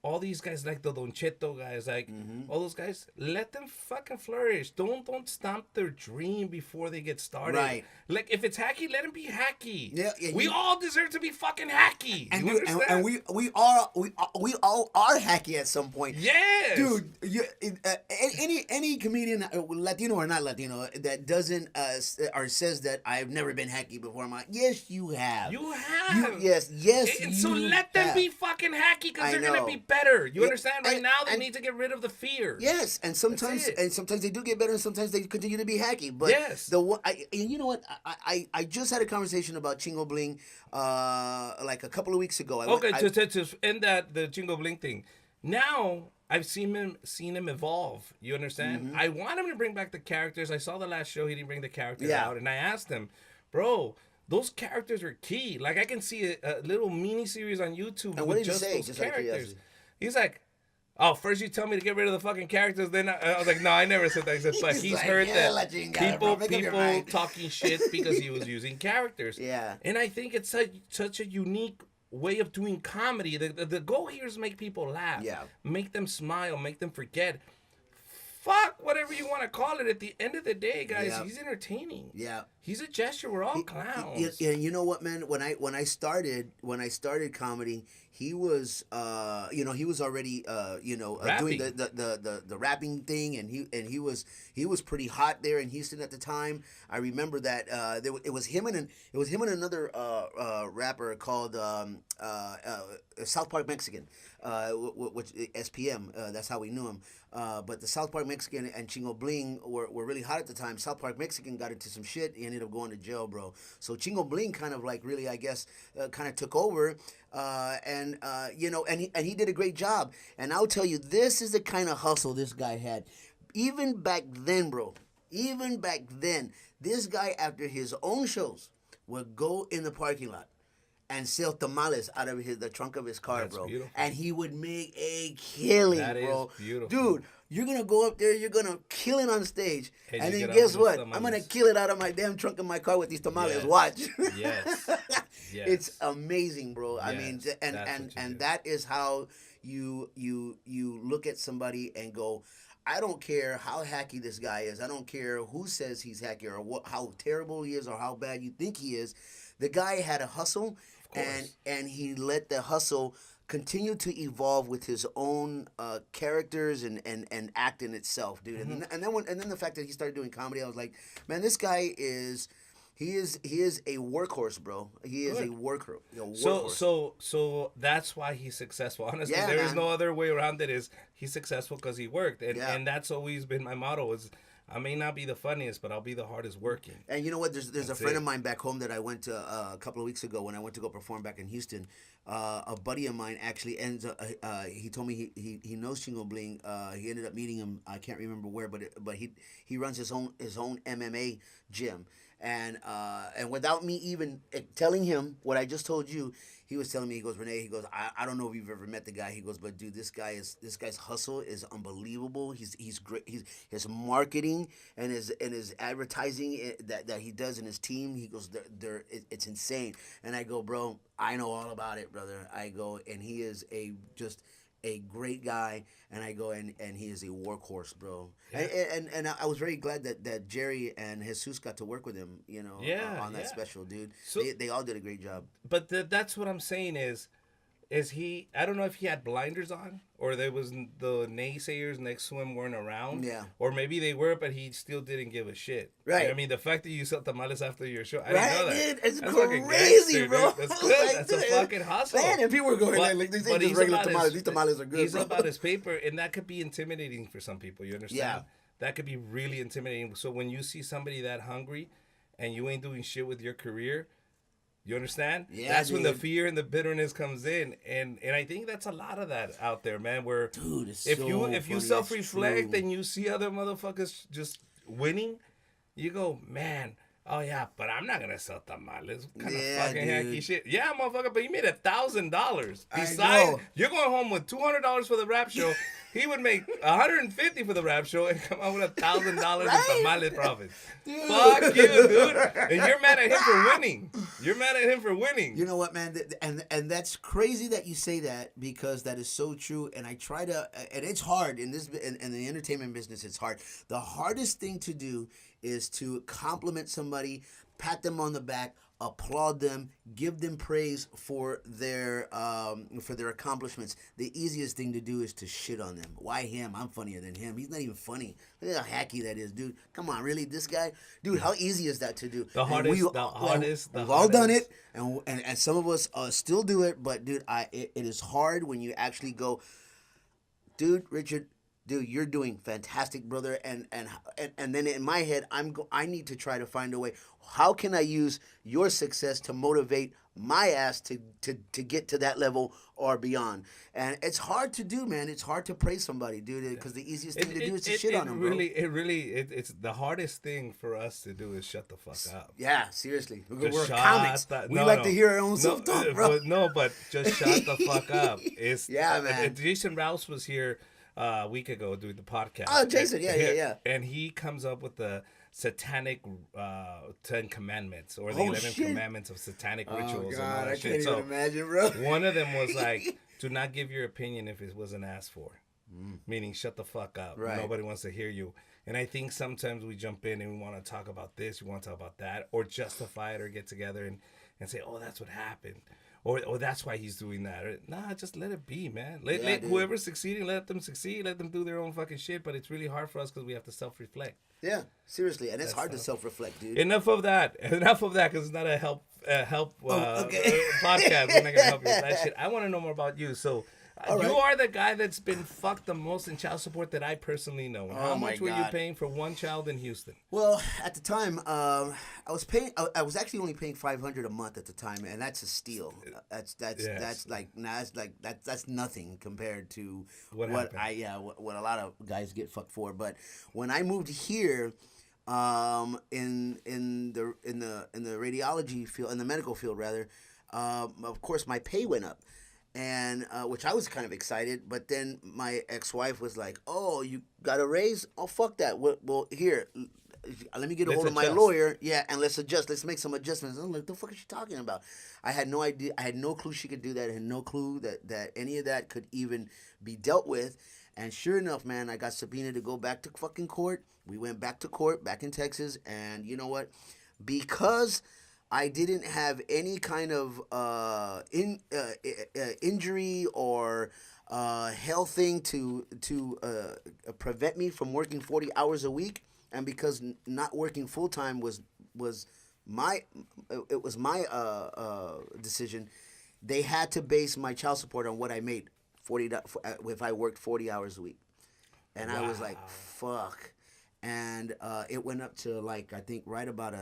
Speaker 1: all these guys, like the Don Cheto guys, like all those guys, let them fucking flourish. Don't stomp their dream before they get started.
Speaker 2: Right.
Speaker 1: Like if it's hacky, let them be hacky.
Speaker 2: Yeah,
Speaker 1: we all deserve to be fucking hacky.
Speaker 2: And,
Speaker 1: You
Speaker 2: we,
Speaker 1: understand?
Speaker 2: and we all are hacky at some point.
Speaker 1: Yes.
Speaker 2: Dude, any comedian, Latino or not Latino, that doesn't or says that I've never been hacky before, I'm like, yes, you have.
Speaker 1: You have.
Speaker 2: Yes,
Speaker 1: And so
Speaker 2: you
Speaker 1: let them
Speaker 2: have.
Speaker 1: be fucking hacky because
Speaker 2: I
Speaker 1: they're gonna
Speaker 2: know.
Speaker 1: be better. You
Speaker 2: Yeah,
Speaker 1: understand? Right
Speaker 2: and-
Speaker 1: now they
Speaker 2: and-
Speaker 1: need to get rid of the fear.
Speaker 2: Yes, and sometimes
Speaker 1: it.
Speaker 2: they do get better, and sometimes they continue to be hacky. But
Speaker 1: Yes.
Speaker 2: and you know what? I just had a conversation about Chingo Bling, like a couple of weeks ago.
Speaker 1: To end that the Jingo Blink thing. Now I've seen him evolve. You understand? I want him to bring back the characters. I saw the last show he didn't bring the characters
Speaker 2: Yeah.
Speaker 1: out, and I asked him, bro. Those characters are key. Like I can see a little mini series on YouTube
Speaker 2: And what
Speaker 1: with
Speaker 2: did he
Speaker 1: just
Speaker 2: say?
Speaker 1: those
Speaker 2: Just out of
Speaker 1: characters.
Speaker 2: curiosity.
Speaker 1: He's like, "Oh, first you tell me to get rid of the fucking characters, then I was like, no, I never said that." He said, but
Speaker 2: He's
Speaker 1: he's
Speaker 2: like,
Speaker 1: heard
Speaker 2: "Yeah,
Speaker 1: that
Speaker 2: let you go, bro. Make up your
Speaker 1: people
Speaker 2: mind."
Speaker 1: talking shit because he was using characters.
Speaker 2: Yeah.
Speaker 1: And I think it's such a unique way of doing comedy. The goal here is make people laugh.
Speaker 2: Yeah.
Speaker 1: Make them smile, make them forget. Fuck whatever you want to call it. At the end of the day, guys,
Speaker 2: Yeah.
Speaker 1: he's entertaining.
Speaker 2: Yeah.
Speaker 1: He's a gesture. We're all clowns.
Speaker 2: Yeah, you know what, man? When I started comedy, he was he was already doing
Speaker 1: Rapping.
Speaker 2: the rapping thing, and he was pretty hot there in Houston at the time. I remember that it was him and another rapper called South Park Mexican, which SPM. That's how we knew him. But the South Park Mexican and Chingo Bling were really hot at the time. South Park Mexican got into some shit. He ended up going to jail, bro. So Chingo Bling kind of like really, I guess, kind of took over, and he did a great job. And I'll tell you, this is the kind of hustle this guy had. Even back then, bro. Even back then, this guy after his own shows would go in the parking lot and sell tamales out of the trunk of his car,
Speaker 1: That's
Speaker 2: bro.
Speaker 1: beautiful.
Speaker 2: And he would make a killing,
Speaker 1: That is
Speaker 2: bro.
Speaker 1: beautiful.
Speaker 2: Dude, you're gonna go up there, you're gonna kill it on stage,
Speaker 1: And
Speaker 2: and
Speaker 1: you
Speaker 2: then
Speaker 1: get
Speaker 2: guess
Speaker 1: out with
Speaker 2: what?
Speaker 1: the
Speaker 2: I'm gonna
Speaker 1: tamales.
Speaker 2: kill it out of my damn trunk of my car with these tamales.
Speaker 1: Yes.
Speaker 2: Watch.
Speaker 1: Yes. Yes.
Speaker 2: It's amazing, bro. I mean,
Speaker 1: Yes,
Speaker 2: and
Speaker 1: that's
Speaker 2: and
Speaker 1: what you
Speaker 2: and
Speaker 1: do.
Speaker 2: that is how you look at somebody and go, I don't care how hacky this guy is. I don't care who says he's hacky or how terrible he is or how bad you think he is. The guy had a hustle, and he let the hustle continue to evolve with his own characters and acting itself, dude.
Speaker 1: Mm-hmm.
Speaker 2: And then the fact that he started doing comedy, I was like, man, this guy is. He is a workhorse, bro. He is a workhorse.
Speaker 1: So that's why he's successful. Honestly,
Speaker 2: Yeah,
Speaker 1: there is
Speaker 2: man.
Speaker 1: no other way around it. Is he's successful because he worked,
Speaker 2: Yeah.
Speaker 1: and that's always been my motto. Is I may not be the funniest, but I'll be the hardest working.
Speaker 2: And you know what? There's a
Speaker 1: That's
Speaker 2: friend
Speaker 1: it.
Speaker 2: of mine back home that I went to a couple of weeks ago when I went to go perform back in Houston. A buddy of mine actually ends up. He told me he knows Chingo Bling. He ended up meeting him. I can't remember where, but he runs his own MMA gym. And without me even telling him what I just told you, he was telling me, he goes, Rene, he goes, I don't know if you've ever met the guy. He goes, but dude, this guy's hustle is unbelievable. He's great. His marketing and his advertising that he does in his team. He goes, it's insane. And I go, bro, I know all about it, brother. I go, and he is just a great guy, and I go, and he is a workhorse, bro.
Speaker 1: Yeah.
Speaker 2: And I was very glad that Jerry and Jesus got to work with him,
Speaker 1: Yeah,
Speaker 2: on that
Speaker 1: yeah.
Speaker 2: special, dude.
Speaker 1: So-
Speaker 2: They all did a great job.
Speaker 1: But that's what I'm saying is he? I don't know if he had blinders on, or there was the naysayers next to him weren't around.
Speaker 2: Yeah.
Speaker 1: Or maybe they were, but he still didn't give a shit.
Speaker 2: Right.
Speaker 1: I mean, the fact that you sell tamales after your show, I
Speaker 2: Right,
Speaker 1: didn't know that.
Speaker 2: dude? It's
Speaker 1: That's fucking
Speaker 2: crazy,
Speaker 1: gangster,
Speaker 2: bro.
Speaker 1: dude. That's
Speaker 2: Like,
Speaker 1: good. That's a
Speaker 2: dude,
Speaker 1: fucking hustle.
Speaker 2: Man, and people were going like these ain't just
Speaker 1: he's
Speaker 2: regular
Speaker 1: about
Speaker 2: tamales.
Speaker 1: his-
Speaker 2: These tamales are good,
Speaker 1: He's
Speaker 2: bro.
Speaker 1: about his paper, and that could be intimidating for some people. You understand?
Speaker 2: Yeah.
Speaker 1: That could be really intimidating. So when you see somebody that hungry, and you ain't doing shit with your career. You understand?
Speaker 2: Yeah,
Speaker 1: that's when the
Speaker 2: dude.
Speaker 1: fear and the bitterness comes in, and I think that's a lot of that out there, man. Where
Speaker 2: Dude, it's
Speaker 1: if
Speaker 2: so
Speaker 1: you
Speaker 2: funny.
Speaker 1: self reflect
Speaker 2: That's
Speaker 1: and you see other motherfuckers just winning, you go, man. Oh yeah, but I'm not gonna sell tamales. What kind
Speaker 2: Yeah,
Speaker 1: of fucking hacky
Speaker 2: dude.
Speaker 1: shit? Yeah, motherfucker, but you made $1,000.
Speaker 2: I
Speaker 1: Besides,
Speaker 2: know.
Speaker 1: you're going home with $200 for the rap show. He would make $150 for the rap show and come out with $1,000 in tamale profits. Fuck you, dude. And you're mad at him for winning. You're mad at him for winning.
Speaker 2: You know what, man? And that's crazy that you say that, because that is so true. And I try to, and it's hard in the entertainment business. It's hard. The hardest thing to do is to compliment somebody, pat them on the back, applaud them, give them praise for their accomplishments. The easiest thing to do is to shit on them. Why him? I'm funnier than him. He's not even funny. Look at how hacky that is, dude. Come on, really, this guy, dude. How easy is that to do?
Speaker 1: The
Speaker 2: And
Speaker 1: hardest-
Speaker 2: we've all done it, and some of us still do it. But dude, it is hard when you actually go, dude, Richard. Dude, you're doing fantastic, brother, and then in my head, I need to try to find a way. How can I use your success to motivate my ass to get to that level or beyond? And it's hard to do, man. It's hard to praise somebody, dude, because the easiest thing to do is to shit on them, bro.
Speaker 1: It's the hardest thing for us to do is shut the fuck up.
Speaker 2: Yeah, seriously. We're
Speaker 1: Just
Speaker 2: comics.
Speaker 1: shut
Speaker 2: We like to hear our own self-talk, bro.
Speaker 1: But just shut the fuck up. It's
Speaker 2: Yeah, man.
Speaker 1: Jason Rouse was here a week ago doing the podcast.
Speaker 2: Oh, Jason, yeah.
Speaker 1: And he comes up with the satanic 10 commandments, or the
Speaker 2: Oh,
Speaker 1: 11
Speaker 2: shit.
Speaker 1: commandments of satanic
Speaker 2: Oh,
Speaker 1: rituals and all
Speaker 2: God,
Speaker 1: that
Speaker 2: I
Speaker 1: shit.
Speaker 2: can't even
Speaker 1: So
Speaker 2: imagine, bro.
Speaker 1: one of them was like, do not give your opinion if it wasn't asked for. Meaning, shut the fuck up.
Speaker 2: Right.
Speaker 1: Nobody wants to hear you. And I think sometimes we jump in and we want to talk about this, we want to talk about that, or justify it, or get together and say, oh, that's what happened. Or that's why he's doing that. Or, nah, just let it be, man. Let
Speaker 2: dude.
Speaker 1: whoever's succeeding, let them succeed. Let them do their own fucking shit. But it's really hard for us because we have to self-reflect.
Speaker 2: Yeah, seriously, and it's hard to
Speaker 1: tough.
Speaker 2: self-reflect, dude.
Speaker 1: Enough of that. Because it's not a help
Speaker 2: okay.
Speaker 1: podcast. We're not gonna help you with that shit. I want to know more about you. So.
Speaker 2: All
Speaker 1: You
Speaker 2: right.
Speaker 1: are the guy that's been fucked the most in child support that I personally know. How
Speaker 2: Oh, my
Speaker 1: much were you
Speaker 2: God.
Speaker 1: paying for one child in Houston?
Speaker 2: Well, at the time, I was paying. I was actually only paying $500 a month at the time, and that's a steal. That's
Speaker 1: Yes.
Speaker 2: that's nothing compared to
Speaker 1: What
Speaker 2: what
Speaker 1: happened?
Speaker 2: what a lot of guys get fucked for. But when I moved here, in the radiology field, in the medical field rather, of course my pay went up. And which I was kind of excited, but then my ex-wife was like, "Oh, you got a raise? Oh, fuck that. Well, here, let me get a hold of my
Speaker 1: adjust.
Speaker 2: lawyer, yeah, and let's adjust. Let's make some adjustments." I'm like, "The fuck is she talking about?" I had no idea. I had no clue she could do that. I had no clue that any of that could even be dealt with. And sure enough, man, I got subpoenaed to go back to fucking court. We went back to court back in Texas, and you know what? Because I didn't have any kind of injury or health thing to prevent me from working 40 hours a week, and because not working full time was my decision. They had to base my child support on what I made if I worked 40 hours a week, and I was like, fuck. And it went up to like I think right about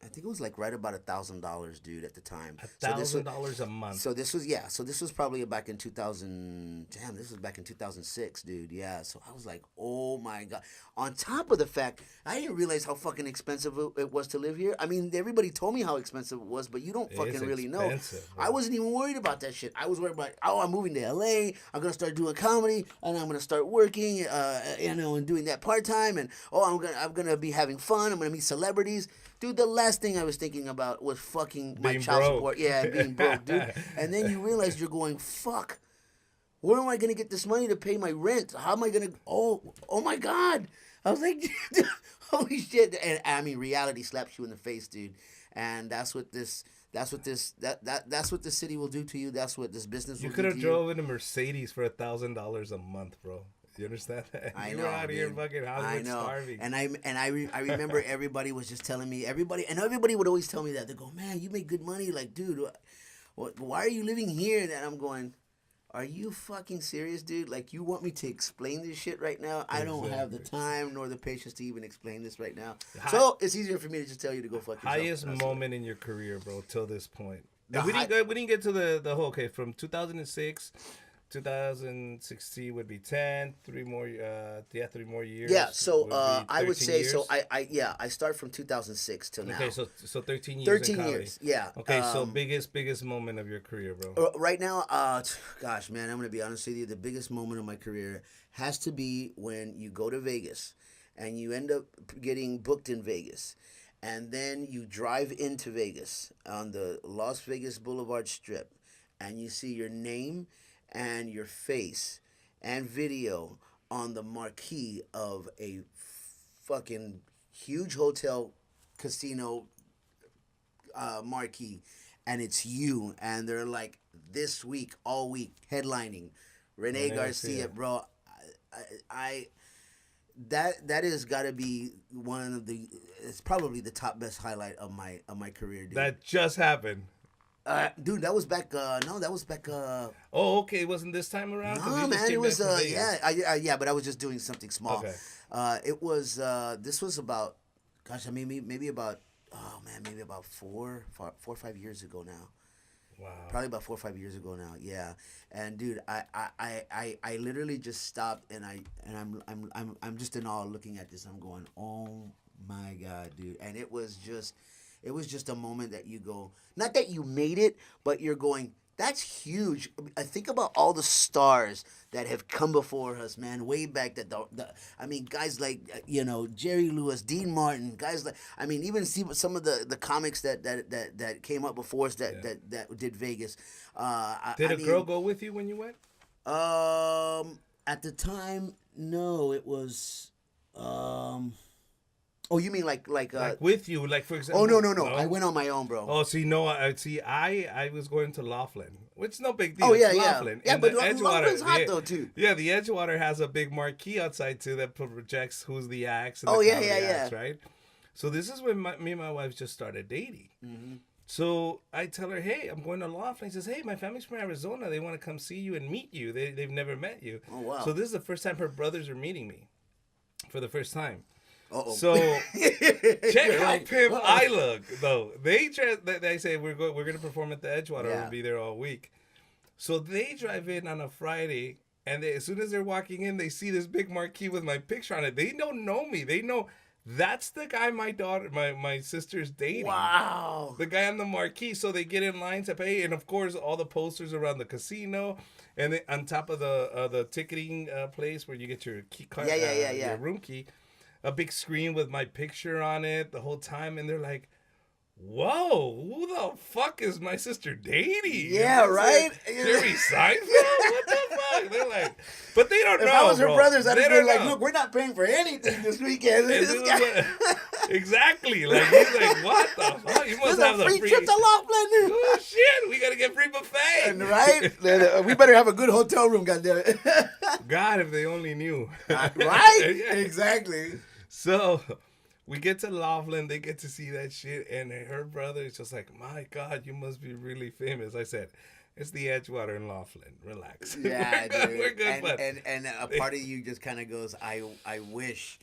Speaker 2: I think it was like right about $1,000, dude, at the time.
Speaker 1: $1,000 a month.
Speaker 2: So this was yeah. So this was probably back in 2000. Damn, this was back in 2006, dude. Yeah. So I was like, oh my god. On top of the fact, I didn't realize how fucking expensive it was to live here. I mean, everybody told me how expensive it was, but you don't fucking really know.
Speaker 1: Bro.
Speaker 2: I wasn't even worried about that shit. I was worried about, oh, I'm moving to LA. I'm gonna start doing comedy, and I'm gonna start working, and doing that part time, and I'm gonna be having fun. I'm gonna meet celebrities. Dude, the last thing I was thinking about was fucking my child support. Yeah, being broke, dude. And then you realize you're going, fuck, where am I going to get this money to pay my rent? How am I going to, oh my God. I was like, holy shit. And I mean, reality slaps you in the face, dude. And that's what the city will do to you. That's what this business will do to you.
Speaker 1: You could have drove in a Mercedes for $1,000 a month, bro. You understand that?
Speaker 2: I
Speaker 1: You
Speaker 2: know,
Speaker 1: were out here
Speaker 2: dude.
Speaker 1: fucking Hollywood starving.
Speaker 2: And I remember everybody was just telling me, everybody would always tell me that. They go, man, you make good money. Like, dude, why are you living here? And I'm going, are you fucking serious, dude? Like, you want me to explain this shit right now? I don't have the time nor the patience to even explain this right now. So it's easier for me to just tell you to go fuck yourself.
Speaker 1: Highest moment in your career, bro, till this point. And we didn't get to the whole, okay, from 2006... 2016 would be 10, 3 more years.
Speaker 2: Yeah, so I would say
Speaker 1: years.
Speaker 2: so. I start from 2006 till now.
Speaker 1: Okay, so 13 years.
Speaker 2: 13 years, yeah.
Speaker 1: Okay, so biggest moment of your career, bro.
Speaker 2: Right now, gosh, man, I'm gonna be honest with you. The biggest moment of my career has to be when you go to Vegas, and you end up getting booked in Vegas, and then you drive into Vegas on the Las Vegas Boulevard Strip, and you see your name and your face and video on the marquee of a fucking huge hotel casino marquee, and it's you, and they're like, this week, all week, headlining Rene Garcia, bro. That has got to be one of the, it's probably the top best highlight of my career, dude.
Speaker 1: That just happened.
Speaker 2: Dude, that was back.
Speaker 1: Oh, okay. It wasn't this time around.
Speaker 2: No, man, it was. Yeah, but I was just doing something small.
Speaker 1: Okay.
Speaker 2: It was. This was about. Gosh, I mean, maybe about. Oh man, maybe about 4 or 5 years ago now.
Speaker 1: Wow.
Speaker 2: Probably about 4 or 5 years ago now. Yeah. And dude, I literally just stopped, and I'm just in awe looking at this. I'm going, oh my God, dude. And it was just a moment that you go, not that you made it, but you're going, that's huge. I think about all the stars that have come before us, man, way back. I mean, guys like, Jerry Lewis, Dean Martin, guys like, I mean, even see some of the comics that came up before us that did Vegas.
Speaker 1: Did a girl go with you when you went?
Speaker 2: At the time, no, it was, oh, you mean like
Speaker 1: with you, like for example?
Speaker 2: Oh no! I went on my own, bro.
Speaker 1: Oh, so I was going to Laughlin, which is no big deal.
Speaker 2: Oh yeah,
Speaker 1: it's
Speaker 2: yeah,
Speaker 1: Laughlin.
Speaker 2: yeah.
Speaker 1: And
Speaker 2: But
Speaker 1: Edgewater,
Speaker 2: Laughlin's hot though too.
Speaker 1: Yeah, the Edgewater has a big marquee outside too that projects who's the acts. And acts, right. So this is when me and my wife just started dating.
Speaker 2: Mm-hmm.
Speaker 1: So I tell her, hey, I'm going to Laughlin. He says, hey, my family's from Arizona. They want to come see you and meet you. They've never met you.
Speaker 2: Oh wow.
Speaker 1: So this is the first time her brothers are meeting me, for the first time.
Speaker 2: Uh-oh.
Speaker 1: So check how pimp I look, though. They say we're going to perform at the Edgewater.
Speaker 2: Yeah.
Speaker 1: We'll be there all week. So they drive in on a Friday, and as soon as they're walking in, they see this big marquee with my picture on it. They don't know me. They know that's the guy my sister's dating.
Speaker 2: Wow.
Speaker 1: The guy on the marquee. So they get in line to pay, and of course all the posters around the casino, and on top of the ticketing place where you get your key card, your room key. A big screen with my picture on it the whole time, and they're like, whoa, who the fuck is my sister dating?
Speaker 2: Yeah, right?
Speaker 1: Jerry Seinfeld? What the fuck? They're like, but they don't know.
Speaker 2: If I was her brothers, I'd have been like,
Speaker 1: know.
Speaker 2: look, we're not paying for anything this weekend.
Speaker 1: Exactly. Like, he's like, what the fuck? You must have the free
Speaker 2: trip to Laughlin.
Speaker 1: Oh, shit. We got to get free buffet.
Speaker 2: And right? We better have a good hotel room, goddammit.
Speaker 1: God, if they only knew.
Speaker 2: Right?
Speaker 1: Yeah.
Speaker 2: Exactly.
Speaker 1: So we get to Laughlin, they get to see that shit, and her brother is just like, my God, you must be really famous. I said, It's the Edgewater and Laughlin. Relax.
Speaker 2: Yeah,
Speaker 1: We're good.
Speaker 2: dude.
Speaker 1: We're good, but
Speaker 2: And a part of you just kind of goes, I wish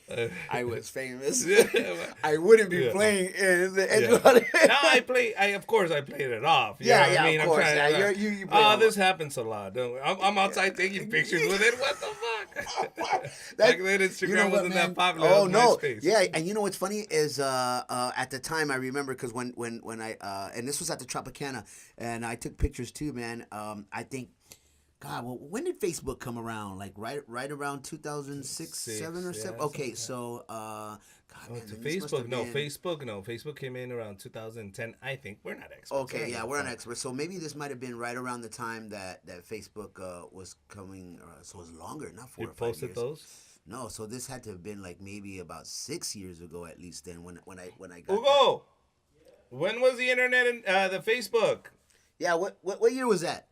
Speaker 2: I was famous.
Speaker 1: yeah,
Speaker 2: I wouldn't be
Speaker 1: yeah.
Speaker 2: playing in the
Speaker 1: Yeah.
Speaker 2: Edgewater.
Speaker 1: No, of course I played it off. You
Speaker 2: Yeah,
Speaker 1: know what
Speaker 2: yeah,
Speaker 1: I mean?
Speaker 2: of course.
Speaker 1: I'm trying
Speaker 2: Yeah,
Speaker 1: to,
Speaker 2: you play
Speaker 1: oh,
Speaker 2: it
Speaker 1: this happens a lot. I'm outside taking pictures with it. What the fuck? Back then, Instagram
Speaker 2: You know what,
Speaker 1: wasn't
Speaker 2: man?
Speaker 1: that popular.
Speaker 2: Oh
Speaker 1: That was
Speaker 2: no,
Speaker 1: MySpace.
Speaker 2: yeah, and you know what's funny is at the time I remember because when I and this was at the Tropicana and I took pictures too, man. I think, God, well, when did Facebook come around? Like right around 2006, 7 or 7. Okay, so God, man,
Speaker 1: To
Speaker 2: this must have
Speaker 1: Facebook came in around 2010. I think we're not experts.
Speaker 2: Okay, yeah, we're not experts. So maybe this might have been right around the time that Facebook was coming. So it was longer, not 4
Speaker 1: You
Speaker 2: or 5
Speaker 1: posted
Speaker 2: years.
Speaker 1: those?
Speaker 2: No, so this had to have been like maybe about 6 years ago at least. Then when I got that.
Speaker 1: Ugo, when was the internet and the Facebook?
Speaker 2: Yeah, what year was that?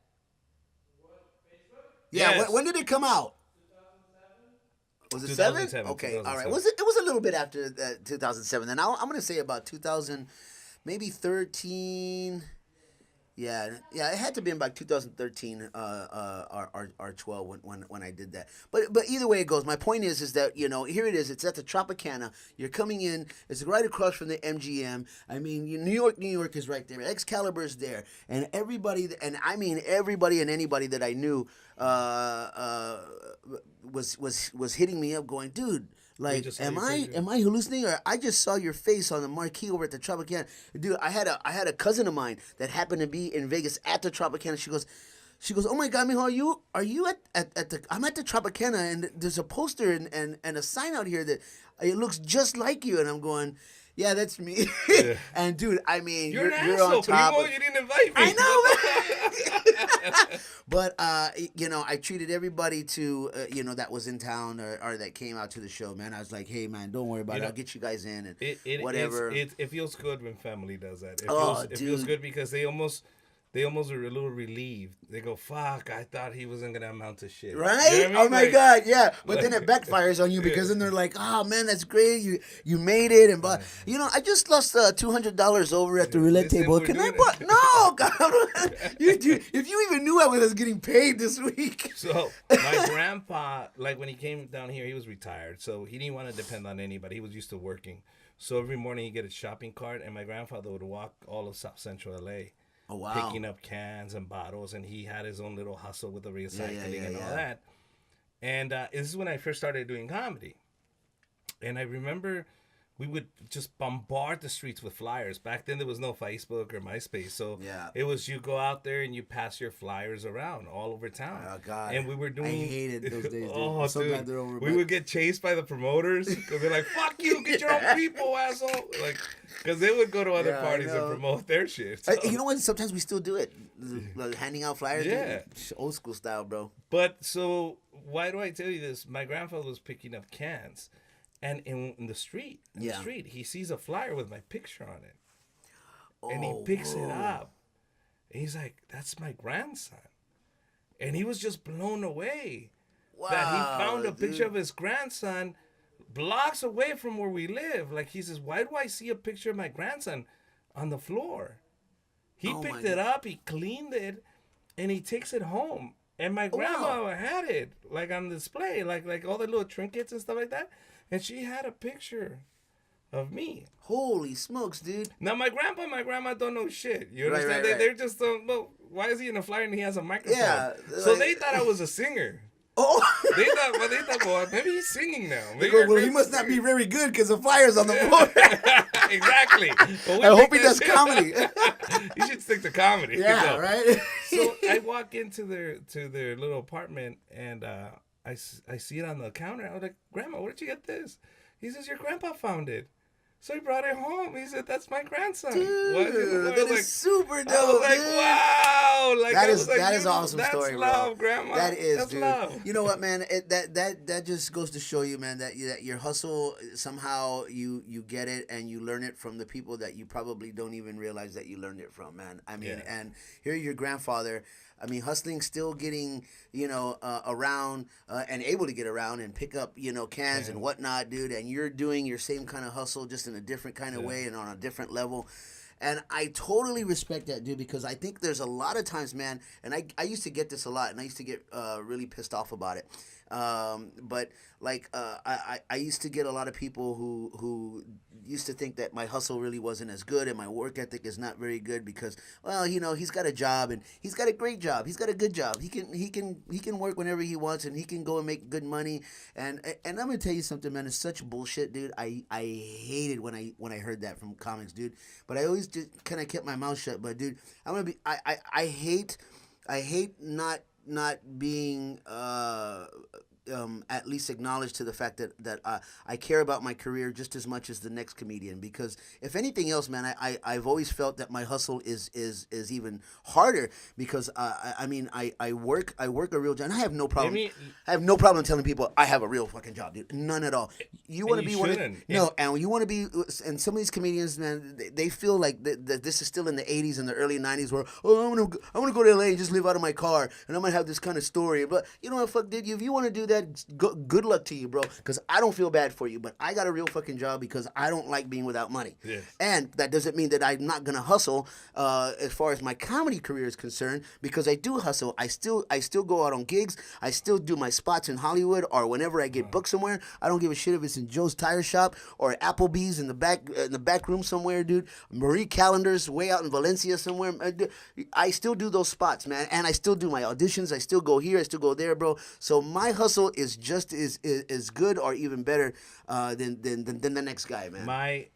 Speaker 2: Yeah,
Speaker 1: Yes.
Speaker 2: when did it come out? Was it 7?
Speaker 1: 2007,
Speaker 2: Okay, all right.
Speaker 1: 2007.
Speaker 2: It was a little bit after 2007. Then I'm gonna say about 2000, maybe 13. Yeah, it had to be in about 2013 or 12 when I did that. But either way it goes, my point is that, you know, here it is. It's at the Tropicana. You're coming in. It's right across from the MGM. I mean, New York is right there. Excalibur's there, and everybody, and I mean everybody and anybody that I knew was hitting me up, going, dude. Like, am I hallucinating, or I just saw your face on the marquee over at the Tropicana? Dude, I had a cousin of mine that happened to be in Vegas at the Tropicana. She goes, oh my God, mijo, are you at the? I'm at the Tropicana, and there's a poster and a sign out here that it looks just like you, and I'm going, yeah, that's me.
Speaker 1: Yeah.
Speaker 2: And dude, I mean,
Speaker 1: You're an
Speaker 2: you're
Speaker 1: asshole,
Speaker 2: on top.
Speaker 1: Primo. You didn't invite me.
Speaker 2: I know, man. But you know, I treated everybody to you know, that was in town or that came out to the show, man. I was like, hey, man, don't worry about it. I'll get you guys in and whatever.
Speaker 1: It feels good when family does that. It feels
Speaker 2: dude.
Speaker 1: good because they almost are a little relieved. They go, fuck, I thought he wasn't gonna amount to shit.
Speaker 2: Right?
Speaker 1: You know what I mean?
Speaker 2: Oh my
Speaker 1: Like,
Speaker 2: God, yeah. But then it backfires on you because then they're like, "Oh man, that's great. You made it." And but you know, I just lost $200 over at the roulette
Speaker 1: They said
Speaker 2: table.
Speaker 1: we're
Speaker 2: Can I?
Speaker 1: doing
Speaker 2: But
Speaker 1: it.
Speaker 2: no, God, if you even knew I was getting paid this week.
Speaker 1: So my grandpa, like when he came down here, he was retired, so he didn't want to depend on anybody. He was used to working. So every morning he'd get a shopping cart, and my grandfather would walk all of South Central LA.
Speaker 2: Oh wow.
Speaker 1: Picking up cans and bottles, and he had his own little hustle with the recycling and all
Speaker 2: yeah.
Speaker 1: that. And this is when I first started doing comedy. And I remember we would just bombard the streets with flyers. Back then there was no Facebook or MySpace, so
Speaker 2: Yeah.
Speaker 1: it was you go out there and you pass your flyers around all over town.
Speaker 2: Oh God.
Speaker 1: And we were doing.
Speaker 2: I hated those days, dude.
Speaker 1: Oh,
Speaker 2: I'm so
Speaker 1: dude.
Speaker 2: glad they're over.
Speaker 1: We
Speaker 2: but-
Speaker 1: would get chased by the promoters because they're like, "Fuck you, get your own people, asshole!" Like, because they would go to other
Speaker 2: Yeah, I
Speaker 1: parties and
Speaker 2: know.
Speaker 1: promote their shit. So.
Speaker 2: You know what? Sometimes we still do it. Like handing out flyers.
Speaker 1: Yeah.
Speaker 2: Dude. Old school style, bro.
Speaker 1: But so why do I tell you this? My grandfather was picking up cans, and in the street, he sees a flyer with my picture on it, and he picks it up. And he's like, "That's my grandson," and he was just blown away that he found a picture of his grandson blocks away from where we live. Like, he says, "Why do I see a picture of my grandson on the floor?" He picked it up, he cleaned it, and he takes it home. And my grandma had it, like, on display, like all the little trinkets and stuff like that. And she had a picture of me.
Speaker 2: Holy smokes, dude.
Speaker 1: Now, my grandpa and my grandma don't know shit. You
Speaker 2: Right,
Speaker 1: understand?
Speaker 2: right.
Speaker 1: They're just, well, why is he in a flyer and he has a microphone?
Speaker 2: Yeah,
Speaker 1: So
Speaker 2: like-
Speaker 1: they thought I was a singer.
Speaker 2: Oh.
Speaker 1: They thought, well, maybe he's singing now. Maybe
Speaker 2: Well,
Speaker 1: our
Speaker 2: he must
Speaker 1: grandson's
Speaker 2: not be
Speaker 1: singing.
Speaker 2: very good because the flyer's on the floor.
Speaker 1: Exactly. Well,
Speaker 2: I hope
Speaker 1: picked
Speaker 2: he
Speaker 1: that
Speaker 2: does
Speaker 1: shit.
Speaker 2: comedy.
Speaker 1: You should stick to comedy.
Speaker 2: Yeah,
Speaker 1: So-
Speaker 2: right?
Speaker 1: So I walk into their little apartment, and I see it on the counter. I was like, "Grandma, where did you get this?" He says, "Your grandpa found it." So he brought it home. He said, "That's my grandson."
Speaker 2: Dude, that is super dope.
Speaker 1: I was like,
Speaker 2: dude.
Speaker 1: "Wow!" Like,
Speaker 2: That
Speaker 1: I
Speaker 2: is
Speaker 1: was like,
Speaker 2: that is
Speaker 1: "You know,
Speaker 2: awesome
Speaker 1: that's
Speaker 2: story,
Speaker 1: love,
Speaker 2: bro.
Speaker 1: Grandma.
Speaker 2: That is,
Speaker 1: that's
Speaker 2: dude.
Speaker 1: love."
Speaker 2: You know what, man? That just goes to show you, man, that your hustle somehow you get it and you learn it from the people that you probably don't even realize that you learned it from, man. I mean, and here your grandfather. I mean, hustling, still getting, you know, around and able to get around and pick up, you know, cans and whatnot, dude. And you're doing your same kind of hustle, just in a different kind of way and on a different level. And I totally respect that, dude, because I think there's a lot of times, man, and I used to get this a lot, and I used to get really pissed off about it. But like I used to get a lot of people who used to think that my hustle really wasn't as good and my work ethic is not very good because, well, he's got a job and he's got a great job, he's got a good job, he can work whenever he wants and he can go and make good money. And I'm gonna tell you something, man, it's such bullshit, dude. I hated when I heard that from comics, dude. But I always just kind of kept my mouth shut. But dude, I hate not being at least acknowledged to the fact that I care about my career just as much as the next comedian. Because if anything else, man, I've always felt that my hustle is even harder because I work a real job. And I have no problem. I have no problem telling people I have a real fucking job, dude. None at all. You want to be one of no, and you want to be. And some of these comedians, man, they feel like that this is still in the '80s and the early '90s, where I'm gonna go to LA and just live out of my car, and I'm gonna have this kind of story. But you know what, fuck, dude, if you want to do that, good luck to you, bro. Because I don't feel bad for you, but I got a real fucking job because I don't like being without money.
Speaker 1: Yes.
Speaker 2: And that doesn't mean that I'm not gonna hustle as far as my comedy career is concerned, because I do hustle. I still go out on gigs. I still do my spots in Hollywood or whenever I get booked somewhere. I don't give a shit if it's in Joe's Tire Shop or Applebee's in the back room somewhere, dude. Marie Callender's way out in Valencia somewhere. I still do those spots, man, and I still do my auditions. I still go here. I still go there, bro. So my hustle is just as good or even better than the next guy, man.
Speaker 1: I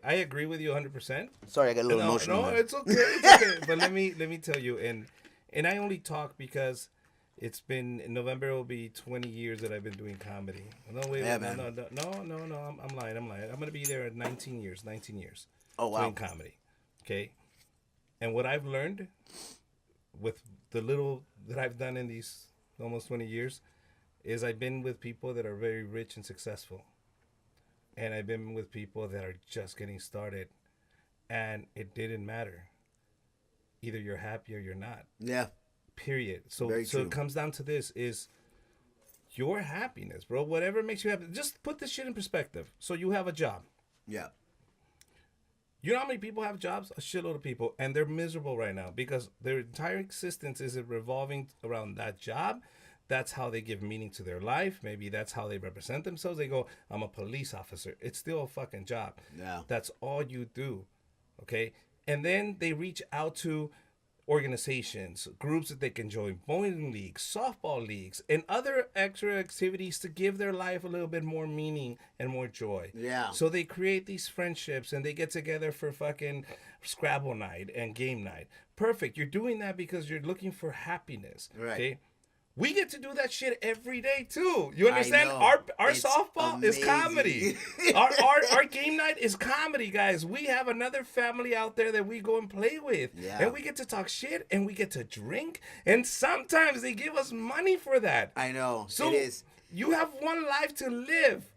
Speaker 1: agree with you 100%.
Speaker 2: Sorry, I got a little emotional.
Speaker 1: No, it's okay. It's okay. But let me tell you, and I only talk because it's been in November. It will be 20 years that I've been doing comedy. No, wait,
Speaker 2: yeah,
Speaker 1: no,
Speaker 2: man.
Speaker 1: no. I'm lying. I'm gonna be there at 19 years. 19 years.
Speaker 2: Oh, wow.
Speaker 1: Doing comedy. Okay. And what I've learned with the little that I've done in these almost 20 years is I've been with people that are very rich and successful. And I've been with people that are just getting started. And it didn't matter. Either you're happy or you're not.
Speaker 2: Yeah.
Speaker 1: Period. So
Speaker 2: true.
Speaker 1: It comes down to this is your happiness, bro. Whatever makes you happy. Just put this shit in perspective. So you have a job.
Speaker 2: Yeah.
Speaker 1: You know how many people have jobs? A shitload of people. And they're miserable right now because their entire existence is revolving around that job. That's how they give meaning to their life. Maybe that's how they represent themselves. They go, I'm a police officer. It's still a fucking job.
Speaker 2: Yeah.
Speaker 1: That's all you do. Okay? And then they reach out to organizations, groups that they can join, bowling leagues, softball leagues, and other extra activities to give their life a little bit more meaning and more joy.
Speaker 2: Yeah.
Speaker 1: So they create these friendships and they get together for fucking Scrabble night and game night. Perfect. You're doing that because you're looking for happiness.
Speaker 2: Right.
Speaker 1: Okay? We get to do that shit every day too. You understand? Our
Speaker 2: It's
Speaker 1: softball
Speaker 2: amazing.
Speaker 1: is comedy. our game night is comedy, guys. We have another family out there that we go and play with.
Speaker 2: Yeah.
Speaker 1: And we get to talk shit and we get to drink. And sometimes they give us money for that.
Speaker 2: I know.
Speaker 1: So
Speaker 2: it is.
Speaker 1: you have one life to live.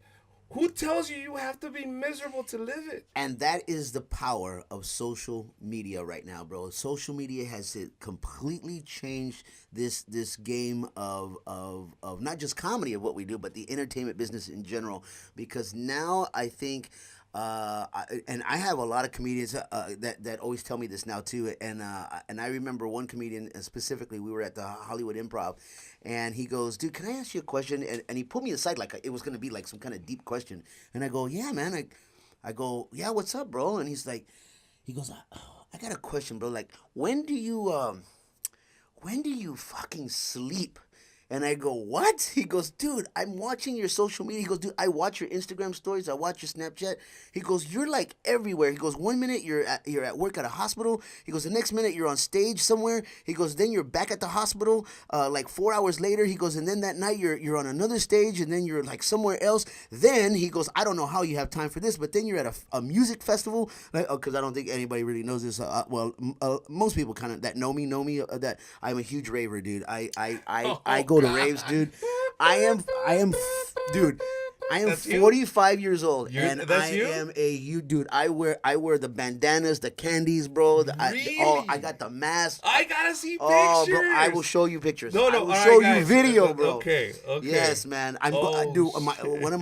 Speaker 1: Who tells you have to be miserable to live it?
Speaker 2: And that is the power of social media right now, bro. Social media has completely changed this game of not just comedy of what we do, but the entertainment business in general. Because now I think, and I have a lot of comedians that always tell me this now too. And I remember one comedian specifically. We were at the Hollywood Improv. And he goes, dude, can I ask you a question? And he pulled me aside like it was going to be like some kind of deep question. And I go, yeah, man. I go, yeah, what's up, bro? And he goes, I got a question, bro. Like, when do you fucking sleep? And I go, what? He goes, dude, I'm watching your social media. He goes, dude, I watch your Instagram stories. I watch your Snapchat. He goes, you're like everywhere. He goes, 1 minute you're at work at a hospital. He goes, the next minute you're on stage somewhere. He goes, then you're back at the hospital like 4 hours later. He goes, and then that night you're on another stage, and then you're like somewhere else. Then he goes, I don't know how you have time for this, but then you're at a music festival. Because I don't think anybody really knows this. Most people kind of that know me that I'm a huge raver, dude. I go to raves, dude. Dude, I am
Speaker 1: That's you?
Speaker 2: 45 years old, and
Speaker 1: That's
Speaker 2: I
Speaker 1: you?
Speaker 2: am a dude. I wear the bandanas, the candies, bro.
Speaker 1: Really?
Speaker 2: I got the mask.
Speaker 1: I gotta see
Speaker 2: Oh,
Speaker 1: pictures.
Speaker 2: bro, I will show you pictures.
Speaker 1: No,
Speaker 2: I
Speaker 1: no,
Speaker 2: will
Speaker 1: all
Speaker 2: show
Speaker 1: right,
Speaker 2: you
Speaker 1: guys.
Speaker 2: video, bro.
Speaker 1: Okay.
Speaker 2: Yes, man.
Speaker 1: Oh,
Speaker 2: dude.
Speaker 1: shit.
Speaker 2: One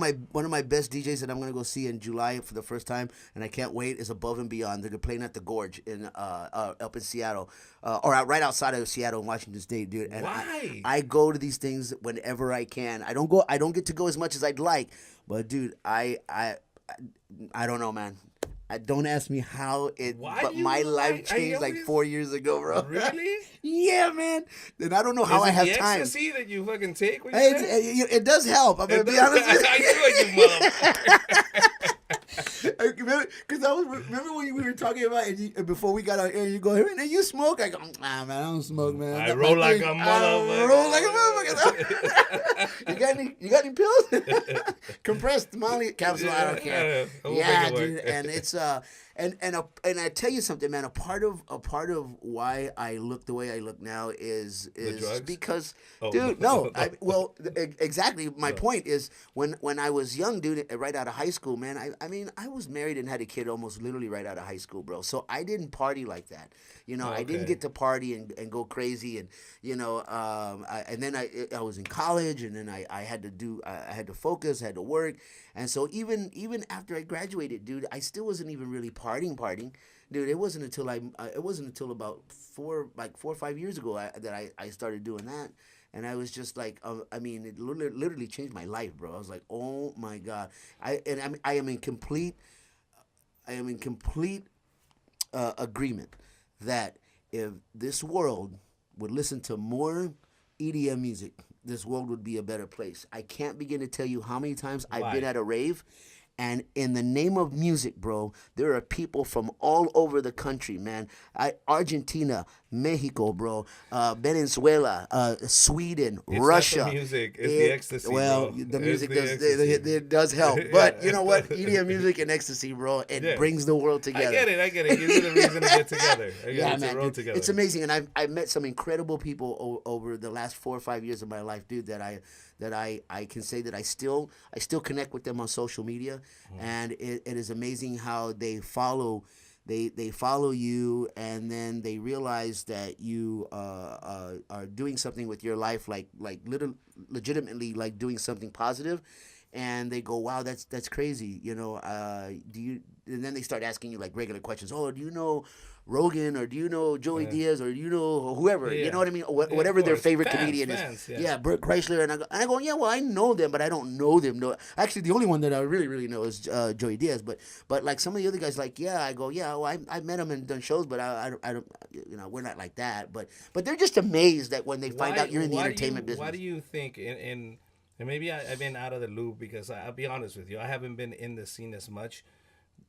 Speaker 2: of my best DJs that I'm gonna go see in July for the first time, and I can't wait. Is Above and Beyond. They're playing at the Gorge in up in Seattle, right outside of Seattle in Washington State, dude. And
Speaker 1: Why?
Speaker 2: I go to these things whenever I can. I don't get to go as much as I'd like, but dude, I don't know, man. Don't ask me how it,
Speaker 1: Why
Speaker 2: but
Speaker 1: do you
Speaker 2: my life
Speaker 1: like-
Speaker 2: changed like
Speaker 1: always-
Speaker 2: 4 years ago, bro.
Speaker 1: Really?
Speaker 2: Yeah, man. And I don't know how
Speaker 1: Is
Speaker 2: I
Speaker 1: it
Speaker 2: have
Speaker 1: the
Speaker 2: time.
Speaker 1: ecstasy that you fucking take when you
Speaker 2: Hey,
Speaker 1: say?
Speaker 2: it does help. I'm gonna
Speaker 1: It
Speaker 2: be
Speaker 1: does-
Speaker 2: honest with you.
Speaker 1: I knew it, you motherfucker.
Speaker 2: Because remember when we were talking about it and before we got out here, you go, hey, man, you smoke? I go, nah, man, I don't smoke, man.
Speaker 1: I
Speaker 2: got
Speaker 1: roll
Speaker 2: my
Speaker 1: like
Speaker 2: thing.
Speaker 1: a
Speaker 2: I
Speaker 1: motherfucker.
Speaker 2: roll like a motherfucker. you got any pills? Compressed Molly capsule? I don't care.
Speaker 1: We'll
Speaker 2: Yeah,
Speaker 1: make it work.
Speaker 2: dude, and it's and I tell you something, man. A part of why I look the way I look now is
Speaker 1: drugs?
Speaker 2: because,
Speaker 1: Oh,
Speaker 2: dude,
Speaker 1: no.
Speaker 2: exactly. My point is when I was young, dude, right out of high school, man. I mean, I was married and had a kid almost literally right out of high school, bro. So I didn't party like that. You know, I didn't
Speaker 1: Okay.
Speaker 2: get to party and go crazy, and you know, and then I was in college, and then I had to focus, I had to work, and so even after I graduated, dude, I still wasn't even really partying, dude. It wasn't until about 4 or 5 years ago that I started doing that. And I was just like, I mean, it literally changed my life, bro. I was like, oh my God, I am in complete agreement that if this world would listen to more EDM music, this world would be a better place. I can't begin to tell you how many times I've been
Speaker 1: Why?
Speaker 2: at a rave, and in the name of music, bro, there are people from all over the country, man. Argentina, Mexico, bro, Venezuela, Sweden,
Speaker 1: It's
Speaker 2: Russia.
Speaker 1: not the music, it's the ecstasy,
Speaker 2: Well,
Speaker 1: bro.
Speaker 2: the
Speaker 1: It's
Speaker 2: music
Speaker 1: the
Speaker 2: does
Speaker 1: ecstasy.
Speaker 2: it does help, but you know what? EDM music and ecstasy, bro, it
Speaker 1: Yeah.
Speaker 2: brings the world together.
Speaker 1: I get it. Gives it a reason to get together.
Speaker 2: Yeah,
Speaker 1: To
Speaker 2: man,
Speaker 1: roll
Speaker 2: dude,
Speaker 1: together.
Speaker 2: it's amazing, and I've met some incredible people over the last 4 or 5 years of my life, dude. That I can say that I still connect with them on social media, and it is amazing how they follow. They follow you, and then they realize that you are doing something with your life, like legitimately like doing something positive, and they go, "Wow, that's crazy," you know. Do you? And then they start asking you like regular questions. Oh, do you know Rogan, or do you know Joey Diaz, or do you know whoever?
Speaker 1: Yeah.
Speaker 2: You know what I mean?
Speaker 1: Yeah, of
Speaker 2: Whatever their
Speaker 1: course.
Speaker 2: favorite
Speaker 1: Fans,
Speaker 2: comedian
Speaker 1: fans,
Speaker 2: is.
Speaker 1: yeah.
Speaker 2: Bert Kreischer, and I go, yeah, well, I know them, but I don't know them. No, actually, the only one that I really know is Joey Diaz. But like some of the other guys, like I go, yeah, well, I met him and done shows, but I don't, you know, we're not like that. But they're just amazed that when they find out you're in the entertainment business.
Speaker 1: Why do you think and maybe I've been out of the loop because I'll be honest with you, I haven't been in the scene as much.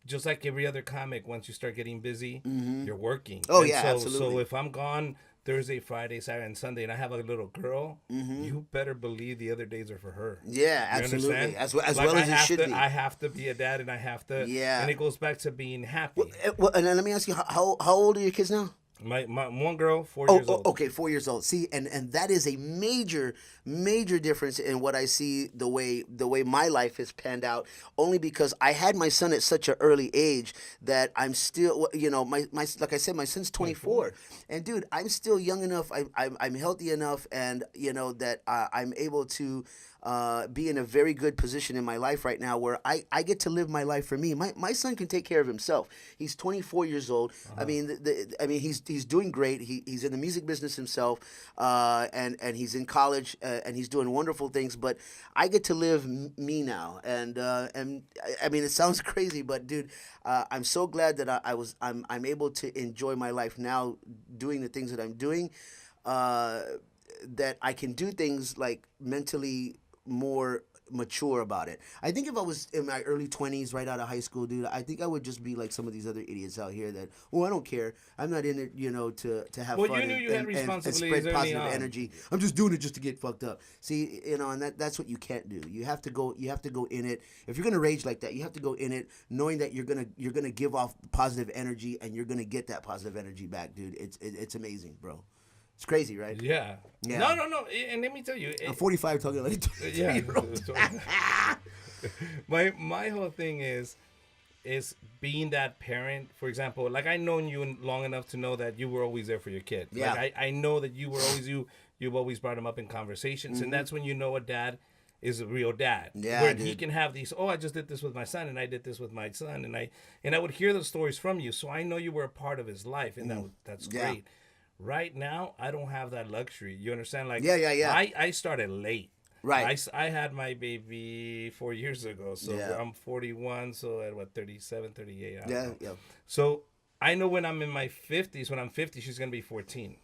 Speaker 1: Just like every other comic, once you start getting busy, you're working.
Speaker 2: Oh,
Speaker 1: And
Speaker 2: yeah,
Speaker 1: so,
Speaker 2: absolutely.
Speaker 1: So if I'm gone Thursday, Friday, Saturday, and Sunday, and I have a little girl, you better believe the other days are for her.
Speaker 2: Yeah,
Speaker 1: You
Speaker 2: absolutely.
Speaker 1: understand?
Speaker 2: As
Speaker 1: Like,
Speaker 2: well
Speaker 1: I
Speaker 2: as it
Speaker 1: have
Speaker 2: should
Speaker 1: to,
Speaker 2: be.
Speaker 1: I have to be a dad, and I have to.
Speaker 2: Yeah.
Speaker 1: And it goes back to being happy.
Speaker 2: Well, and then let me ask you, how old are your kids now?
Speaker 1: My one girl, 4 years old.
Speaker 2: Okay, 4 years old. See, and that is a major difference in what I see the way my life has panned out. Only because I had my son at such an early age that I'm still, you know, my like I said, my son's 24, and dude, I'm still young enough. I'm healthy enough, and you know that I'm able to. Be in a very good position in my life right now where I get to live my life for me. My son can take care of himself. He's 24 years old. I mean, he's doing great. He's in the music business himself, and he's in college, and he's doing wonderful things. But I get to live me now, and I mean, it sounds crazy, but dude, I'm so glad that I'm able to enjoy my life now, doing the things that I'm doing. That I can do things like mentally more mature about it. I think if I was in my early 20s, right out of high school, dude, I think I would just be like some of these other idiots out here that, I don't care. I'm not in it, you know, to have
Speaker 1: Well,
Speaker 2: fun
Speaker 1: you knew you had
Speaker 2: and
Speaker 1: responsibilities
Speaker 2: spread
Speaker 1: early
Speaker 2: positive
Speaker 1: on.
Speaker 2: energy. I'm just doing it just to get fucked up. See, you know, and that's what you can't do. You have to go in it. If you're gonna rage like that, you have to go in it knowing that you're gonna give off positive energy, and you're gonna get that positive energy back, dude. It's amazing, bro. It's crazy, right?
Speaker 1: Yeah.
Speaker 2: Yeah.
Speaker 1: No. And let me tell you.
Speaker 2: I'm 45 talking like a
Speaker 1: Yeah.
Speaker 2: 23-year-old.
Speaker 1: My whole thing is being that parent. For example, like I known you long enough to know that you were always there for your kid.
Speaker 2: Yeah.
Speaker 1: Like I know that you were always you've always brought him up in conversations, and that's when you know a dad is a real dad.
Speaker 2: Yeah,
Speaker 1: where
Speaker 2: dude.
Speaker 1: he can have these. Oh, I just did this with my son, and I did this with my son, and I would hear those stories from you, so I know you were a part of his life, and that's
Speaker 2: Yeah.
Speaker 1: great. Right now, I don't have that luxury. You understand? Like
Speaker 2: Yeah.
Speaker 1: I started late.
Speaker 2: Right.
Speaker 1: I had my baby 4 years ago, so
Speaker 2: Yeah.
Speaker 1: I'm 41, so at what 37, 38. I don't
Speaker 2: Yeah,
Speaker 1: know.
Speaker 2: yeah.
Speaker 1: So I know when I'm in my 50s, when I'm 50, she's gonna be 14.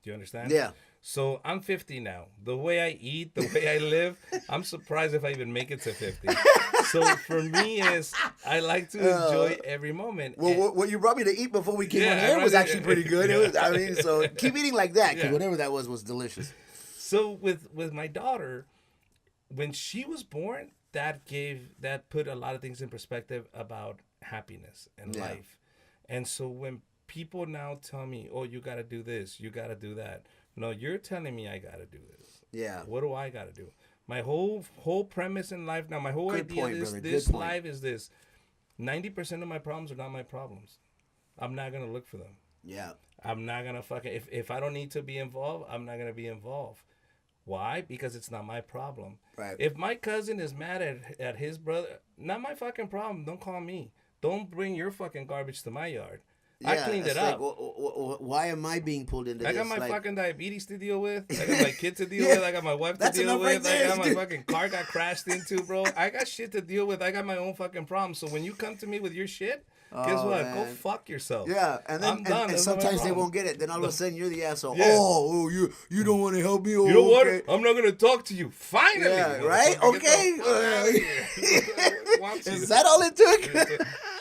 Speaker 1: Do you understand?
Speaker 2: Yeah.
Speaker 1: So I'm 50 now. The way I eat, the way I live, I'm surprised if I even make it to 50. So for me is I like to enjoy every moment.
Speaker 2: Well, what you brought me to eat before we came
Speaker 1: Yeah,
Speaker 2: on air was
Speaker 1: right.
Speaker 2: actually pretty good. It was, I mean, so keep eating like that because
Speaker 1: Yeah.
Speaker 2: whatever that was delicious.
Speaker 1: So with my daughter, when she was born, that put a lot of things in perspective about happiness and
Speaker 2: Yeah.
Speaker 1: life. And so when people now tell me, "Oh, you got to do this, you got to do that," no, you're telling me I got to do this.
Speaker 2: Yeah.
Speaker 1: What do I got to do? My whole premise in life now, my whole
Speaker 2: Good
Speaker 1: idea
Speaker 2: point,
Speaker 1: of
Speaker 2: brother.
Speaker 1: this
Speaker 2: Good point.
Speaker 1: life is this: 90% of my problems are not my problems. I'm not gonna look for them.
Speaker 2: Yeah.
Speaker 1: I'm not gonna fucking if I don't need to be involved, I'm not gonna be involved. Why? Because it's not my problem.
Speaker 2: Right.
Speaker 1: If my cousin is mad at his brother, not my fucking problem. Don't call me. Don't bring your fucking garbage to my yard. I cleaned
Speaker 2: it's
Speaker 1: it
Speaker 2: like,
Speaker 1: up.
Speaker 2: why am I being pulled into
Speaker 1: I
Speaker 2: this?
Speaker 1: got my
Speaker 2: Like,
Speaker 1: fucking diabetes to deal with. I got my kid to deal
Speaker 2: Yeah.
Speaker 1: with. I got my wife to
Speaker 2: That's
Speaker 1: deal
Speaker 2: enough
Speaker 1: with.
Speaker 2: right
Speaker 1: I
Speaker 2: there,
Speaker 1: got my
Speaker 2: dude.
Speaker 1: fucking car got crashed into, bro. I got shit to deal with. I got my own fucking problems. So when you come to me with your shit, guess
Speaker 2: Oh,
Speaker 1: what? Go
Speaker 2: man.
Speaker 1: fuck yourself.
Speaker 2: Yeah, and then
Speaker 1: I'm done.
Speaker 2: and
Speaker 1: That's not my
Speaker 2: sometimes they
Speaker 1: problem.
Speaker 2: won't get it. Then all of a sudden you're the asshole.
Speaker 1: Yeah.
Speaker 2: Oh, you don't want to help me? Oh,
Speaker 1: You know what?
Speaker 2: okay.
Speaker 1: I'm not gonna talk to you. Finally.
Speaker 2: Yeah, right?
Speaker 1: motherfucker. Get
Speaker 2: Okay.
Speaker 1: the fuck outta here. Wants you.
Speaker 2: Is that all it took?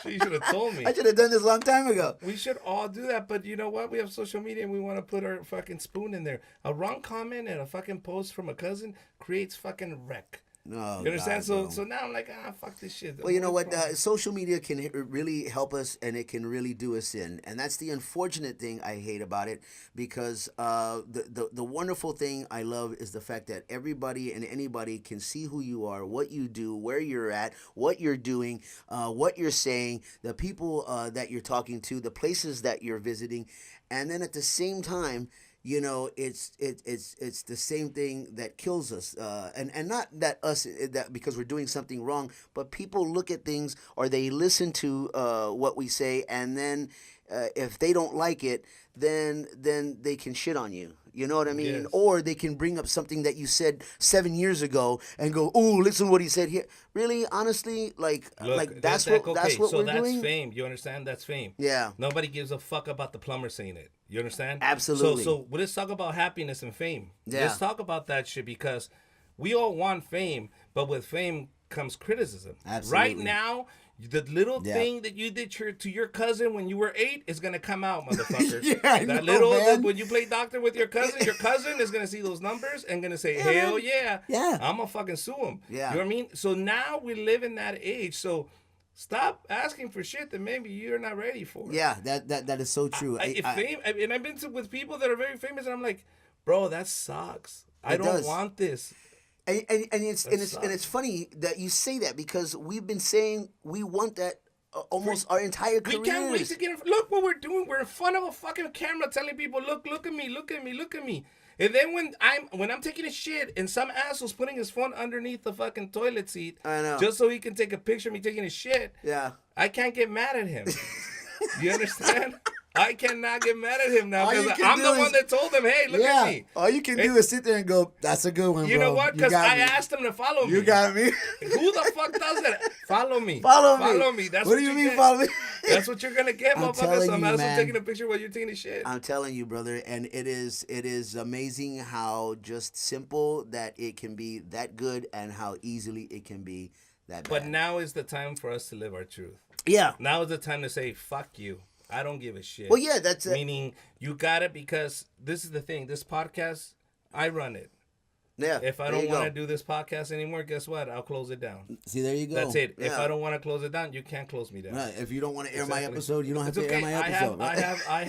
Speaker 1: She should have told me.
Speaker 2: I should have done this a long time ago.
Speaker 1: We should all do that, but you know what? We have social media and we want to put our fucking spoon in there. A wrong comment and a fucking post from a cousin creates fucking wreck.
Speaker 2: No,
Speaker 1: You understand?
Speaker 2: God, bro.
Speaker 1: So now I'm like, fuck this shit.
Speaker 2: Well, you know what? Social media can really help us, and it can really do us in, and that's the unfortunate thing I hate about it. Because the wonderful thing I love is the fact that everybody and anybody can see who you are, what you do, where you're at, what you're doing, what you're saying, the people that you're talking to, the places that you're visiting, and then at the same time, you know, it's the same thing that kills us, and not that us that because we're doing something wrong, but people look at things or they listen to what we say, and then if they don't like it, then they can shit on you. You know what I mean?
Speaker 1: Yes.
Speaker 2: Or they can bring up something that you said 7 years ago and go, "Oh, listen what he said here." Really, honestly, like
Speaker 1: Look,
Speaker 2: that's
Speaker 1: okay,
Speaker 2: what
Speaker 1: so
Speaker 2: we're
Speaker 1: that's
Speaker 2: doing.
Speaker 1: fame. You understand? That's fame.
Speaker 2: Yeah.
Speaker 1: Nobody gives a fuck about the plumber saying it. You understand?
Speaker 2: Absolutely.
Speaker 1: So let's talk about happiness and fame.
Speaker 2: Yeah.
Speaker 1: Let's talk about that shit because we all want fame, but with fame comes criticism.
Speaker 2: Absolutely.
Speaker 1: Right now, the little
Speaker 2: Yeah.
Speaker 1: thing that you did to your cousin when you were 8 is gonna come out, motherfucker.
Speaker 2: Yeah, I know,
Speaker 1: that little
Speaker 2: man.
Speaker 1: when you play doctor with your cousin is gonna see those numbers and gonna say, hell yeah,
Speaker 2: Yeah.
Speaker 1: I'm gonna fucking sue him.
Speaker 2: Yeah.
Speaker 1: You know what I mean? So now we live in that age. So stop asking for shit that maybe you're not ready for.
Speaker 2: Yeah, that is so true.
Speaker 1: And I've been with people that are very famous, and I'm like, bro, that sucks. I
Speaker 2: It
Speaker 1: don't
Speaker 2: does.
Speaker 1: want this.
Speaker 2: And it's
Speaker 1: sucks.
Speaker 2: funny that you say that because we've been saying we want that almost our entire
Speaker 1: We
Speaker 2: careers.
Speaker 1: can't wait to get. Look what we're doing. We're in front of a fucking camera, telling people, look at me, look at me, look at me. And then when I'm taking a shit and some asshole's putting his phone underneath the fucking toilet seat,
Speaker 2: I know.
Speaker 1: just so he can take a picture of me taking a shit.
Speaker 2: Yeah.
Speaker 1: I can't get mad at him. You understand? I cannot get mad at him now
Speaker 2: All you
Speaker 1: because
Speaker 2: can
Speaker 1: I'm
Speaker 2: do
Speaker 1: the
Speaker 2: is-
Speaker 1: one that told him, hey, look at me.
Speaker 2: All you can do is sit there and go, "That's a good one,
Speaker 1: You
Speaker 2: bro.
Speaker 1: know what?
Speaker 2: You
Speaker 1: Because
Speaker 2: got
Speaker 1: I
Speaker 2: me.
Speaker 1: asked him to follow me.
Speaker 2: You got me.
Speaker 1: Who the fuck does that? Follow me.
Speaker 2: Follow me.
Speaker 1: That's
Speaker 2: what do you mean
Speaker 1: get.
Speaker 2: follow me?
Speaker 1: That's what you're gonna get,
Speaker 2: I'm
Speaker 1: motherfucker.
Speaker 2: telling
Speaker 1: Some
Speaker 2: you,
Speaker 1: asshole
Speaker 2: man.
Speaker 1: taking a picture while you're taking a shit.
Speaker 2: I'm telling you, brother, and it is amazing how just simple that it can be that good and how easily it can be that bad.
Speaker 1: But now is the time for us to live our truth.
Speaker 2: Yeah.
Speaker 1: Now is the time to say, fuck you. I don't give a shit.
Speaker 2: Well, yeah, that's it.
Speaker 1: Meaning, you got it because this is the thing. This podcast, I run it.
Speaker 2: Yeah.
Speaker 1: If I
Speaker 2: there
Speaker 1: don't
Speaker 2: you
Speaker 1: want to
Speaker 2: go.
Speaker 1: do this podcast anymore, guess what? I'll close it down.
Speaker 2: See, there you go.
Speaker 1: That's it. If
Speaker 2: Yeah.
Speaker 1: I don't want to close it down, you can't close me down.
Speaker 2: Right. If you don't want to air my
Speaker 1: Exactly.
Speaker 2: episode, you don't have
Speaker 1: It's
Speaker 2: to air
Speaker 1: okay.
Speaker 2: my episode.
Speaker 1: I
Speaker 2: right?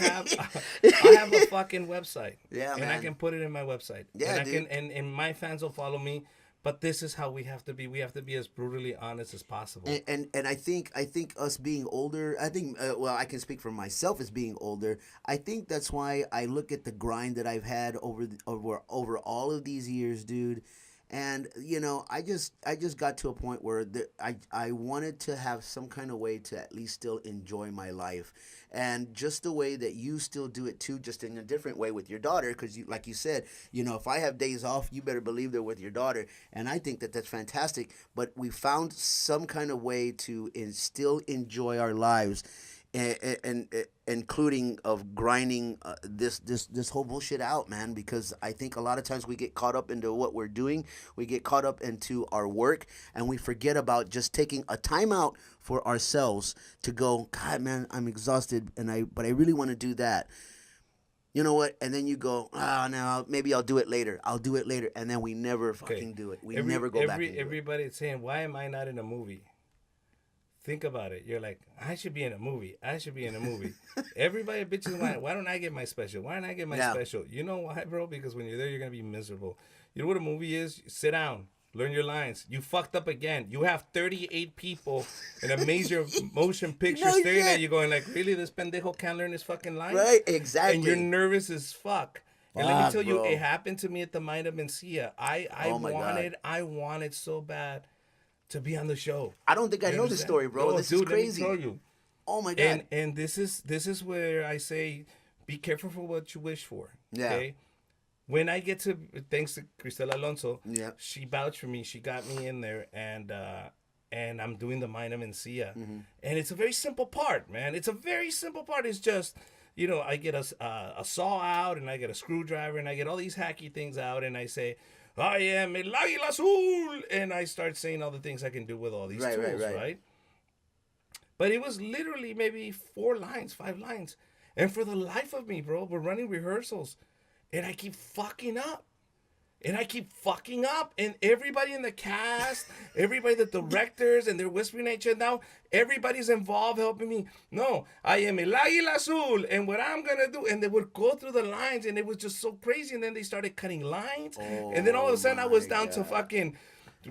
Speaker 1: have a fucking website.
Speaker 2: Yeah,
Speaker 1: and I
Speaker 2: man.
Speaker 1: can put it in my website.
Speaker 2: Yeah,
Speaker 1: and I
Speaker 2: dude.
Speaker 1: can and my fans will follow me. But this is how we have to be. We have to be as brutally honest as possible.
Speaker 2: And I think us being older, I think well, I can speak for myself as being older. I think that's why I look at the grind that I've had over all of these years, dude. And I just got to a point where I wanted to have some kind of way to at least still enjoy my life, and just the way that you still do it too, just in a different way with your daughter. Because like you said, if I have days off, you better believe they're with your daughter, and I think that that's fantastic. But we found some kind of way to still enjoy our lives, and including of grinding this whole bullshit out, man. Because I think a lot of times we get caught up into what we're doing, we get caught up into our work, and we forget about just taking a time out for ourselves to go, God, man, I'm exhausted, but I really want to do that. You know what? And then you go, no, maybe I'll do it later. I'll do it later, and then we never fucking do it. We never go back.
Speaker 1: Everybody's saying, why am I not in a movie? Think about it. You're like, I should be in a movie. I should be in a movie. Everybody bitches, why don't I get my special? Why don't I get my special? You know why, bro? Because when you're there, you're going to be miserable. You know what a movie is? Sit down. Learn your lines. You fucked up again. You have 38 people in a major motion picture staring at you going like, really? This pendejo can't learn his fucking lines?
Speaker 2: Right, exactly.
Speaker 1: And you're nervous as fuck. And let me tell you, it happened to me at the Mind of Mencia. I wanted so bad to be on the show.
Speaker 2: I don't think I know the story, bro.
Speaker 1: No,
Speaker 2: this
Speaker 1: dude,
Speaker 2: is crazy.
Speaker 1: Let me tell you.
Speaker 2: Oh my God.
Speaker 1: And this is where I say, be careful for what you wish for.
Speaker 2: Yeah.
Speaker 1: Okay. When I get to, thanks to Cristela Alonso,
Speaker 2: yeah,
Speaker 1: she vouched for me. She got me in there, and I'm doing the Mind of Mencia.
Speaker 2: Mm-hmm.
Speaker 1: And it's a very simple part, man. It's a very simple part. It's just, I get a saw out, and I get a screwdriver, and I get all these hacky things out, and I say, I am el águila azul, and I start saying all the things I can do with all these tools, right? But it was literally maybe 4 lines, 5 lines. And for the life of me, bro, we're running rehearsals, and I keep fucking up. And everybody in the cast, everybody, the directors, and they're whispering at each other now. Everybody's involved helping me. No, I am el águila azul. And what I'm going to do. And they would go through the lines, and it was just so crazy. And then they started cutting lines. And then all of a sudden, I was down to fucking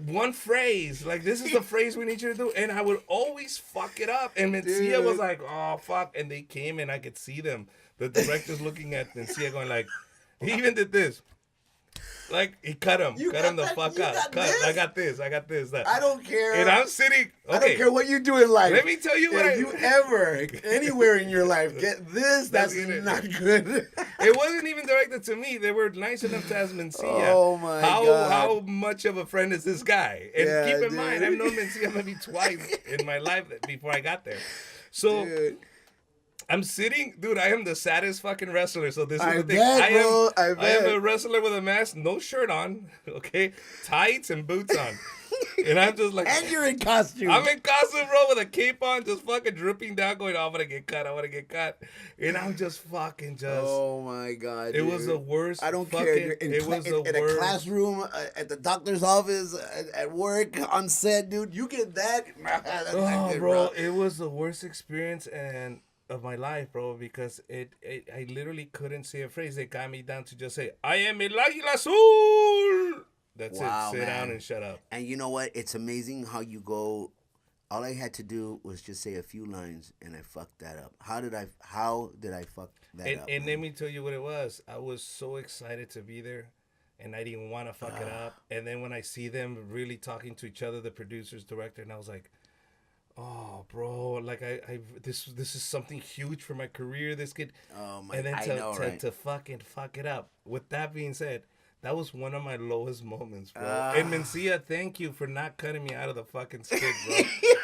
Speaker 1: one phrase. Like, this is the phrase we need you to do. And I would always fuck it up. And Mencia was like, oh, fuck. And they came, and I could see them. The directors looking at Mencia going like, he even did this. Like, he cut him the fuck out. I got this. That.
Speaker 2: I don't care.
Speaker 1: And I'm sitting. Okay.
Speaker 2: I don't care what you do in life.
Speaker 1: Let me tell you what.
Speaker 2: If you ever, anywhere in your life, get this, that's not good.
Speaker 1: It wasn't even directed to me. They were nice enough to ask Mencia.
Speaker 2: Oh, my God.
Speaker 1: How much of a friend is this guy? And keep in mind, I've known Mencia maybe twice in my life before I got there. So... Dude. I'm sitting, dude. I am the saddest fucking wrestler. So this is the thing. I am a wrestler with a mask, no shirt on, okay, tights and boots on, and I'm just like,
Speaker 2: and you're in costume.
Speaker 1: I'm in costume, bro, with a cape on, just fucking dripping down, going, oh, I want to get cut, and I'm just fucking just.
Speaker 2: Oh my God!
Speaker 1: It was the worst.
Speaker 2: I don't care. In a classroom, at the doctor's office, at work, on set, dude. You get that?
Speaker 1: Oh, bro, it was the worst experience of my life, bro, because I literally couldn't say a phrase. They got me down to just say, I am el águila azul. That's it. Sit down and shut up.
Speaker 2: And you know what? It's amazing how you go. All I had to do was just say a few lines, and I fucked that up. How did I fuck that up?
Speaker 1: And let me tell you what it was. I was so excited to be there, and I didn't want to fuck it up. And then when I see them really talking to each other, the producers, director, and I was like, oh, bro, like this is something huge for my career. This kid, and then to fucking fuck it up. With that being said, that was one of my lowest moments, bro. And Mencia, thank you for not cutting me out of the fucking skit, bro.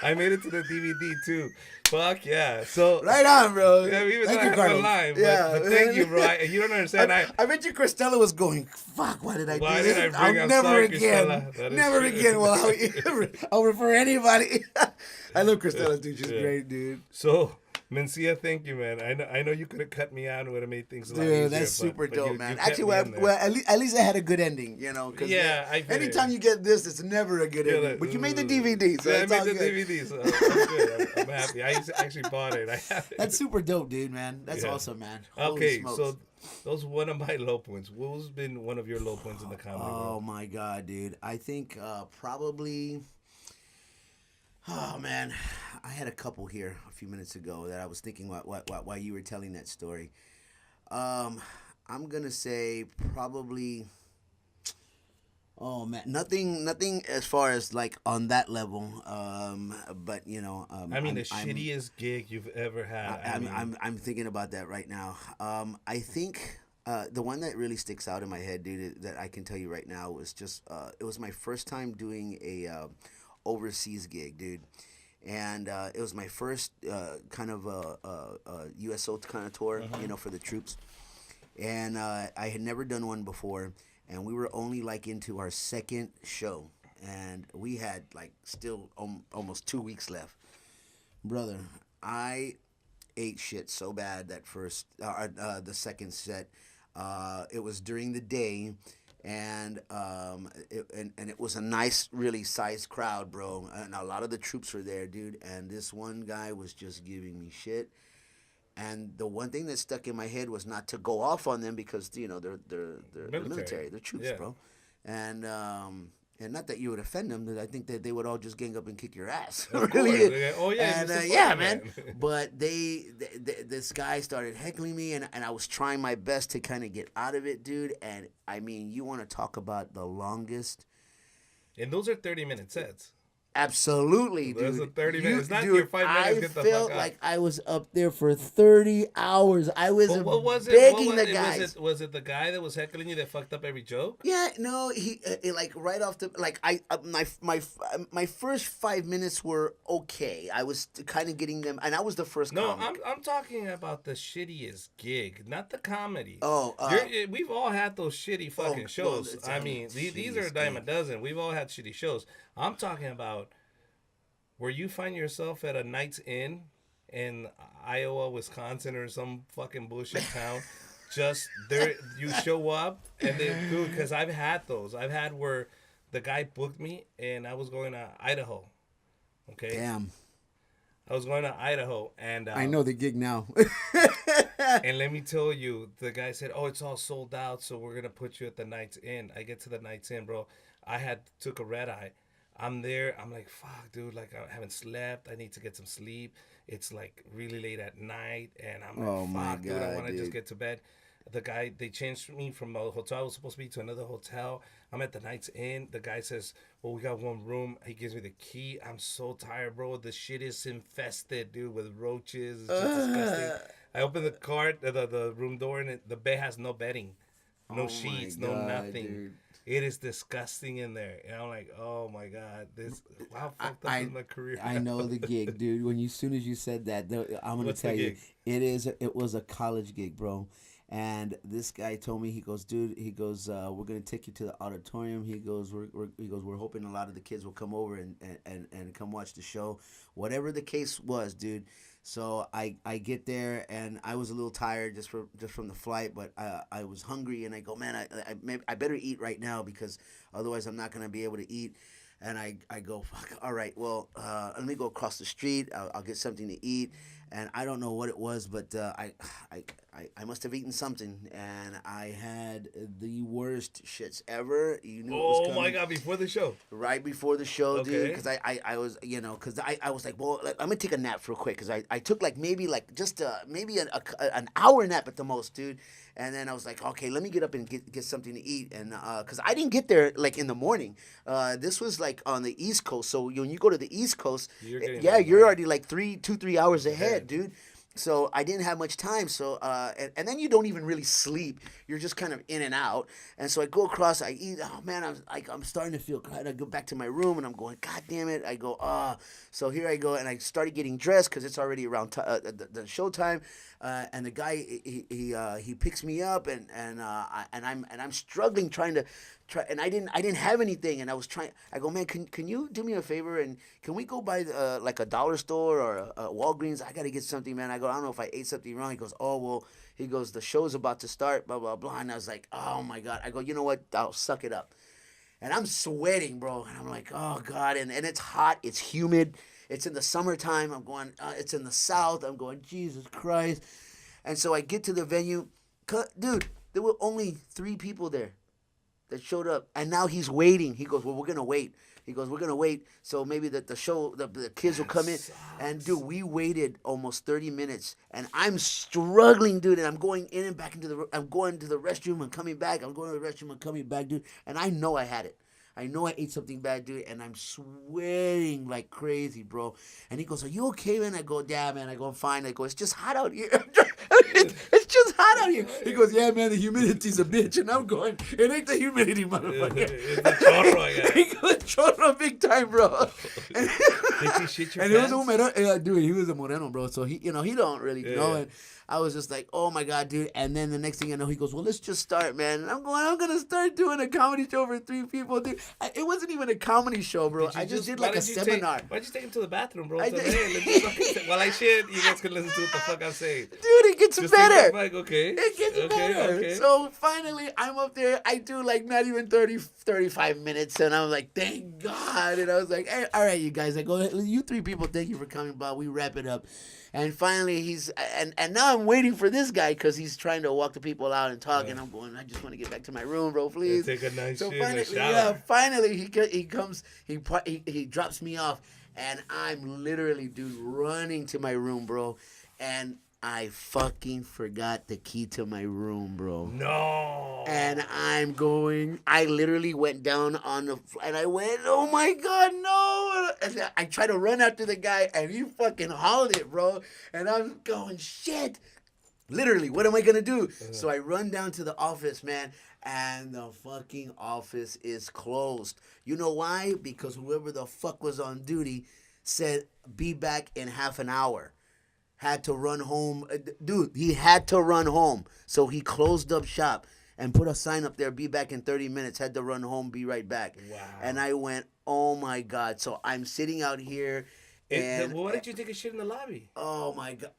Speaker 1: I made it to the DVD too. Fuck yeah. So
Speaker 2: right on, bro.
Speaker 1: Yeah, we thank you, Carlos. Line, but thank you, bro. You don't understand.
Speaker 2: I bet you Cristela was going, fuck, why did I do this?
Speaker 1: I'll
Speaker 2: never again. Never again. Well, I'll refer anybody. I love Cristela, dude. She's great, dude.
Speaker 1: So Mencia, thank you, man. I know you could have cut me out and would have made things a lot
Speaker 2: Dude,
Speaker 1: easier,
Speaker 2: that's super
Speaker 1: but
Speaker 2: dope,
Speaker 1: you
Speaker 2: man.
Speaker 1: kept
Speaker 2: Actually,
Speaker 1: me in there.
Speaker 2: well, at least I had a good ending, you know. Cause
Speaker 1: Yeah, I feel
Speaker 2: anytime
Speaker 1: it.
Speaker 2: you get this, it's never a good
Speaker 1: Yeah,
Speaker 2: ending.
Speaker 1: like,
Speaker 2: But you made the DVD, so
Speaker 1: yeah, I
Speaker 2: it's
Speaker 1: made
Speaker 2: all
Speaker 1: the
Speaker 2: good.
Speaker 1: DVD, so I'm good. I'm happy. I actually bought it. I have it.
Speaker 2: That's super dope, dude, man. That's
Speaker 1: Yeah.
Speaker 2: awesome, man. Holy
Speaker 1: Okay,
Speaker 2: smokes.
Speaker 1: so those one of my low points. What's been one of your low points in the comedy
Speaker 2: Oh
Speaker 1: world?
Speaker 2: my god, dude. I think probably. Oh man, I had a couple here a few minutes ago that I was thinking while you were telling that story. Um, I'm gonna say probably. Oh man, nothing as far as like on that level. But you know,
Speaker 1: I mean, the shittiest gig you've ever had.
Speaker 2: I'm thinking about that right now. I think the one that really sticks out in my head, dude, that I can tell you right now was just it was my first time doing a overseas gig, dude, and it was my first kind of USO kind of tour, you know, for the troops, and I had never done one before, and we were only like into our second show, and we had like still almost 2 weeks left, brother. I ate shit so bad that first the second set. It was during the day, and it was a nice, really sized crowd, bro. And a lot of the troops were there, dude. And this one guy was just giving me shit. And the one thing that stuck in my head was not to go off on them because you know they're military, they're troops,
Speaker 1: Yeah.
Speaker 2: bro. And not that you would offend them, I think that they would all just gang up and kick your ass.
Speaker 1: Of
Speaker 2: Really.
Speaker 1: course. Oh yeah,
Speaker 2: And
Speaker 1: Mr.
Speaker 2: yeah,
Speaker 1: Spider-Man.
Speaker 2: man. But this guy started heckling me, and I was trying my best to kind of get out of it, dude. And I mean, you want to talk about the longest?
Speaker 1: And those are 30-minute sets.
Speaker 2: Absolutely,
Speaker 1: Those
Speaker 2: dude.
Speaker 1: are 30 minutes. It's not
Speaker 2: Dude,
Speaker 1: your 5 minutes.
Speaker 2: I
Speaker 1: Get the
Speaker 2: felt
Speaker 1: fuck out.
Speaker 2: like I was up there for 30 hours. I was
Speaker 1: But what was it?
Speaker 2: begging
Speaker 1: What
Speaker 2: the
Speaker 1: was,
Speaker 2: guys.
Speaker 1: was it the guy that was heckling you that fucked up every joke?
Speaker 2: Yeah, no, he like right off the like my first 5 minutes were okay. I was kind of getting them, and I was the first.
Speaker 1: No,
Speaker 2: comic.
Speaker 1: I'm talking about the shittiest gig, not the comedy.
Speaker 2: Oh,
Speaker 1: we've all had those shitty fucking
Speaker 2: well,
Speaker 1: shows.
Speaker 2: it's
Speaker 1: I
Speaker 2: a
Speaker 1: mean, these are a
Speaker 2: shittiest
Speaker 1: dime a
Speaker 2: gig.
Speaker 1: dozen. We've all had shitty shows. I'm talking about where you find yourself at a Night's Inn in Iowa, Wisconsin, or some fucking bullshit town. Just there, you show up and then, dude, because I've had those. I've had where the guy booked me and I was going to Idaho. Okay,
Speaker 2: Damn,
Speaker 1: I was going to Idaho and
Speaker 2: I know the gig now.
Speaker 1: and let me tell you, the guy said, "Oh, it's all sold out, so we're gonna put you at the Night's Inn." I get to the Night's Inn, bro. I took a red eye. I'm there. I'm like, fuck, dude. Like, I haven't slept. I need to get some sleep. It's like really late at night, and I'm like,
Speaker 2: Oh, my
Speaker 1: fuck, dude. I
Speaker 2: God,
Speaker 1: want to just
Speaker 2: dude.
Speaker 1: get to bed. The guy, they changed me from a hotel I was supposed to be to another hotel. I'm at the Night's Inn. The guy says, "Well, we got one room." He gives me the key. I'm so tired, bro. The shit is infested, dude, with roaches. It's just disgusting. I open the cart, the room door, and the bed has no bedding, no
Speaker 2: Oh, my
Speaker 1: sheets, no
Speaker 2: God,
Speaker 1: nothing.
Speaker 2: dude.
Speaker 1: It is disgusting in there, and I'm like, oh my god, this how fucked up is my career?
Speaker 2: I know the gig, dude. Soon as you said that, I'm gonna
Speaker 1: What's the
Speaker 2: tell you,
Speaker 1: gig?
Speaker 2: it was a college gig, bro. And this guy told me, he goes, dude, he goes, we're gonna take you to the auditorium. He goes, we're hoping a lot of the kids will come over and come watch the show, whatever the case was, dude. So I get there, and I was a little tired just from the flight, but I was hungry, and I go, man, I better eat right now because otherwise I'm not gonna be able to eat. And I go, fuck, all right, well, let me go across the street. I'll get something to eat. And I don't know what it was, but I must have eaten something, and I had the worst shits ever. You knew it was
Speaker 1: Oh
Speaker 2: coming
Speaker 1: my god, before the show.
Speaker 2: right before the show, dude,
Speaker 1: Okay.
Speaker 2: because I was, you know, because I was like, well, I'm gonna take a nap real quick, because I took like maybe like just maybe an hour nap at the most, dude, and then I was like, okay, let me get up and get something to eat, and because I didn't get there like in the morning, this was like on the East Coast, so when you go to the East Coast,
Speaker 1: You're getting
Speaker 2: yeah,
Speaker 1: there
Speaker 2: you're
Speaker 1: late.
Speaker 2: already like 3 hours ahead, dude. So I didn't have much time. So and then you don't even really sleep. You're just kind of in and out. And so I go across. I eat. Oh man, I'm starting to feel. I go back to my room and I'm going, God damn it. I go, So here I go, and I started getting dressed because it's already around the showtime. And the guy he picks me up, and I'm struggling trying and I didn't have anything, and I was trying. I go, man, can you do me a favor and can we go by like a dollar store or a Walgreens? I gotta get something, man. I go, I don't know if I ate something wrong. He goes, oh well. He goes, the show's about to start, blah blah blah. And I was like, oh my god. I go, you know what? I'll suck it up. And I'm sweating, bro. And I'm like, oh god. And it's hot. It's humid. It's in the summertime. I'm going. It's in the south. I'm going. Jesus Christ. And so I get to the venue, dude. There were only 3 people there that showed up, and now he's waiting. He goes, well, we're gonna wait. He goes, we're gonna wait, so maybe the show, the kids will come in. And dude, we waited almost 30 minutes, and I'm struggling, dude. And I'm going in and back I'm going to the restroom and coming back. I'm going to the restroom and coming back, dude. And I know I had it. I know I ate something bad, dude, and I'm sweating like crazy, bro. And he goes, are you okay, man? I go, yeah, man. I go, I'm fine. I go, it's just hot out here. It's just hot out here. He goes, yeah, man, the humidity's a bitch. And I'm going, it ain't the humidity, motherfucker.
Speaker 1: It's the chorro, I guess.
Speaker 2: He goes, chorro big time, bro. And,
Speaker 1: Did he shit your
Speaker 2: and
Speaker 1: pants?
Speaker 2: it was a moreno, dude, he was a moreno, bro. So he don't really know it. I was just like, oh my god, dude. And then the next thing I know, he goes, well, let's just start, man. And I'm going, I'm gonna start doing a comedy show for 3 people, dude. It wasn't even a comedy show, bro. I just did like a seminar.
Speaker 1: Why'd you take him to the bathroom, bro?
Speaker 2: I
Speaker 1: So,
Speaker 2: did.
Speaker 1: hey, let's just fucking while I shit, you guys can listen to what the fuck I'm saying.
Speaker 2: Dude, it gets
Speaker 1: Just
Speaker 2: better.
Speaker 1: take that mic, okay.
Speaker 2: It gets better.
Speaker 1: Okay.
Speaker 2: So finally, I'm up there. I do like not even 35 minutes. And I'm like, thank God. And I was like, hey, all right, you guys. I go, you 3 people, thank you for coming by. We wrap it up. And finally, and now I'm waiting for this guy because he's trying to walk the people out and talk. And I'm going, I just want to get back to my room, bro, please.
Speaker 1: Take a nice
Speaker 2: So
Speaker 1: shit
Speaker 2: finally,
Speaker 1: and a shower.
Speaker 2: yeah, finally he comes, he drops me off. And I'm literally, dude, running to my room, bro. And I fucking forgot the key to my room, bro.
Speaker 1: No.
Speaker 2: And I literally went down on the, and I went, oh my God, no. And I tried to run after the guy, and he fucking hauled it, bro. And I'm going, shit. Literally, what am I going to do? So I run down to the office, man, and the fucking office is closed. You know why? Because whoever the fuck was on duty said, be back in half an hour. Had to run home. Dude, he had to run home. So he closed up shop and put a sign up there, be back in 30 minutes. Had to run home, be right back.
Speaker 1: Wow.
Speaker 2: And I went, oh my God. So I'm sitting out here. And
Speaker 1: why didn't you take a shit in the lobby?
Speaker 2: oh my God.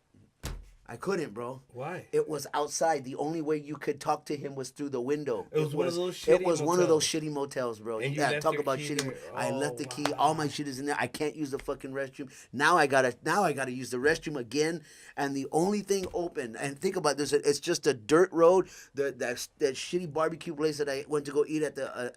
Speaker 2: I couldn't, bro.
Speaker 1: Why?
Speaker 2: It was outside. The only way you could talk to him was through the window.
Speaker 1: It was one of those shitty
Speaker 2: It was one of those
Speaker 1: motels.
Speaker 2: shitty motels, bro.
Speaker 1: And you
Speaker 2: Yeah,
Speaker 1: left
Speaker 2: talk
Speaker 1: your
Speaker 2: about
Speaker 1: key
Speaker 2: shitty.
Speaker 1: there.
Speaker 2: I
Speaker 1: Oh,
Speaker 2: left the key.
Speaker 1: wow.
Speaker 2: All my shit is in there. I can't use the fucking restroom. Now I gotta use the restroom again. And the only thing open. And think about this. It's just a dirt road. That shitty barbecue place that I went to go eat at the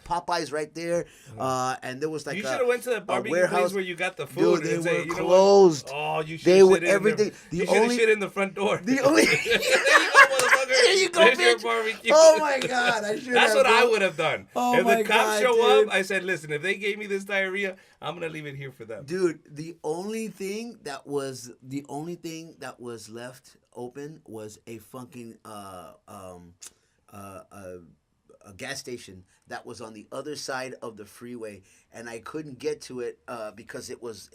Speaker 2: Popeyes right there. And there was like
Speaker 1: You should have went to that barbecue
Speaker 2: warehouse
Speaker 1: place where you got the food.
Speaker 2: Dude, they
Speaker 1: and say,
Speaker 2: were
Speaker 1: you know
Speaker 2: closed.
Speaker 1: What? Oh, you should
Speaker 2: They
Speaker 1: have
Speaker 2: were
Speaker 1: shit in
Speaker 2: everything.
Speaker 1: The, you should have shit in the front door.
Speaker 2: The only.
Speaker 1: There you go, motherfucker.
Speaker 2: There you go,
Speaker 1: There's your
Speaker 2: bitch.
Speaker 1: barbecue.
Speaker 2: Oh my God, I should.
Speaker 1: That's
Speaker 2: have,
Speaker 1: what I
Speaker 2: bro.
Speaker 1: would have done.
Speaker 2: Oh
Speaker 1: if
Speaker 2: my
Speaker 1: the cops
Speaker 2: God,
Speaker 1: show
Speaker 2: dude.
Speaker 1: up, I said, listen, if they gave me this diarrhea, I'm gonna leave it here for them.
Speaker 2: Dude, the only thing that was left open was a fucking a gas station that was on the other side of the freeway, and I couldn't get to it because it was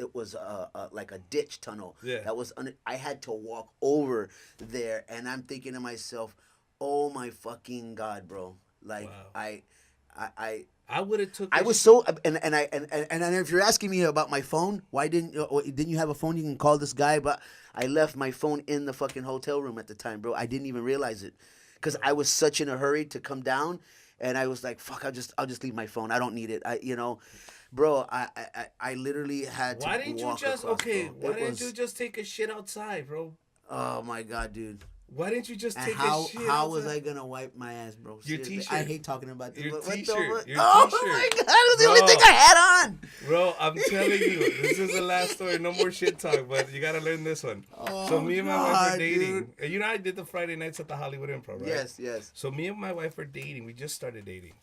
Speaker 2: like a ditch tunnel.
Speaker 1: Yeah.
Speaker 2: That was I had to walk over there, and I'm thinking to myself, oh my fucking God, bro! Like
Speaker 1: Wow.
Speaker 2: I
Speaker 1: would have took.
Speaker 2: I was so and if you're asking me about my phone, why didn't you have a phone you can call this guy? But I left my phone in the fucking hotel room at the time, bro. I didn't even realize it because I was such in a hurry to come down, and I was like, fuck, I'll just leave my phone. I don't need it. Bro, I literally had to.
Speaker 1: Why didn't you
Speaker 2: walk
Speaker 1: just
Speaker 2: across,
Speaker 1: okay?
Speaker 2: bro.
Speaker 1: Why didn't you just take a shit outside, bro?
Speaker 2: Oh my God, dude.
Speaker 1: Why didn't you just
Speaker 2: And
Speaker 1: take
Speaker 2: how
Speaker 1: a shit
Speaker 2: how was
Speaker 1: outside?
Speaker 2: I gonna wipe my ass, bro?
Speaker 1: Your
Speaker 2: Seriously,
Speaker 1: t-shirt.
Speaker 2: I hate talking about this.
Speaker 1: Your
Speaker 2: but what the
Speaker 1: t-shirt.
Speaker 2: fuck?
Speaker 1: Your
Speaker 2: Oh
Speaker 1: t-shirt.
Speaker 2: my God, that was the only
Speaker 1: Bro.
Speaker 2: thing I had on.
Speaker 1: Bro, I'm telling you, this is the last story. No more shit talk, but you gotta learn this one.
Speaker 2: Oh,
Speaker 1: So me and my wife
Speaker 2: God,
Speaker 1: are dating.
Speaker 2: dude.
Speaker 1: And you know I did the Friday nights at the Hollywood Improv, right?
Speaker 2: Yes.
Speaker 1: So me and my wife are dating. We just started dating.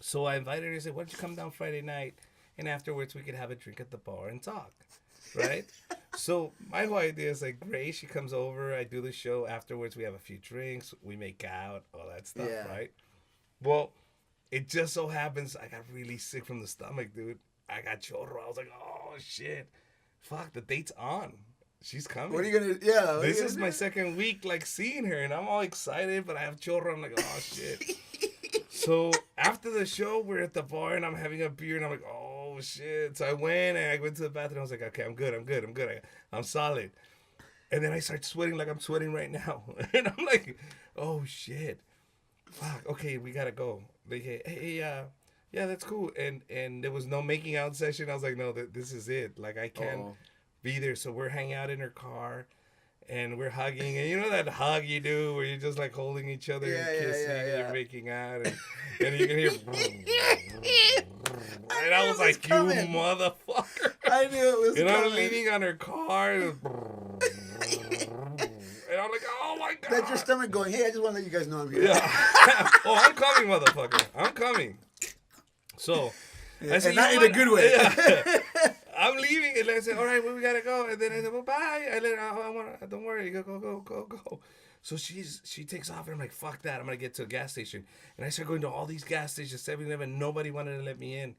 Speaker 1: So I invited her and said, why don't you come down Friday night and afterwards we could have a drink at the bar and talk. Right? So my whole idea is like, great, she comes over, I do the show, afterwards we have a few drinks, we make out, all that stuff,
Speaker 2: Yeah.
Speaker 1: right? Well, it just so happens I got really sick from the stomach, dude. I got chorro. I was like, oh shit. Fuck, the date's on. She's coming.
Speaker 2: What are you gonna? Yeah. what are
Speaker 1: This
Speaker 2: you
Speaker 1: is
Speaker 2: gonna
Speaker 1: my
Speaker 2: do?
Speaker 1: second week like seeing her and I'm all excited, but I have chorro. I'm like, oh shit. So after the show, we're at the bar and I'm having a beer and I'm like, oh shit. So I went to the bathroom. I was like, okay, I'm good. I'm solid. And then I start sweating like I'm sweating right now. And I'm like, oh shit. Fuck, okay, we gotta go. Like, yeah, that's cool. And there was no making out session. I was like, no, this is it. Like, I can't be there. So we're hanging out in her car and we're hugging. And you know that hug you do where you're just like holding each other and kissing and you're making out. And you can hear. And I was like, you motherfucker.
Speaker 2: I knew it was
Speaker 1: and
Speaker 2: coming.
Speaker 1: I'm leaning on her car. And I'm like, oh my God.
Speaker 2: That's your stomach going, hey, I just want to let you guys know I'm here.
Speaker 1: Yeah. Oh, I'm coming, motherfucker. I'm coming. So,
Speaker 2: Yeah,
Speaker 1: I said,
Speaker 2: and not in a good way.
Speaker 1: Yeah. I'm leaving, and I said, all right, well, we gotta go. And then I said, well, bye. Don't worry, go. So she takes off, and I'm like, fuck that. I'm gonna get to a gas station. And I start going to all these gas stations, 7-Eleven. Nobody wanted to let me in.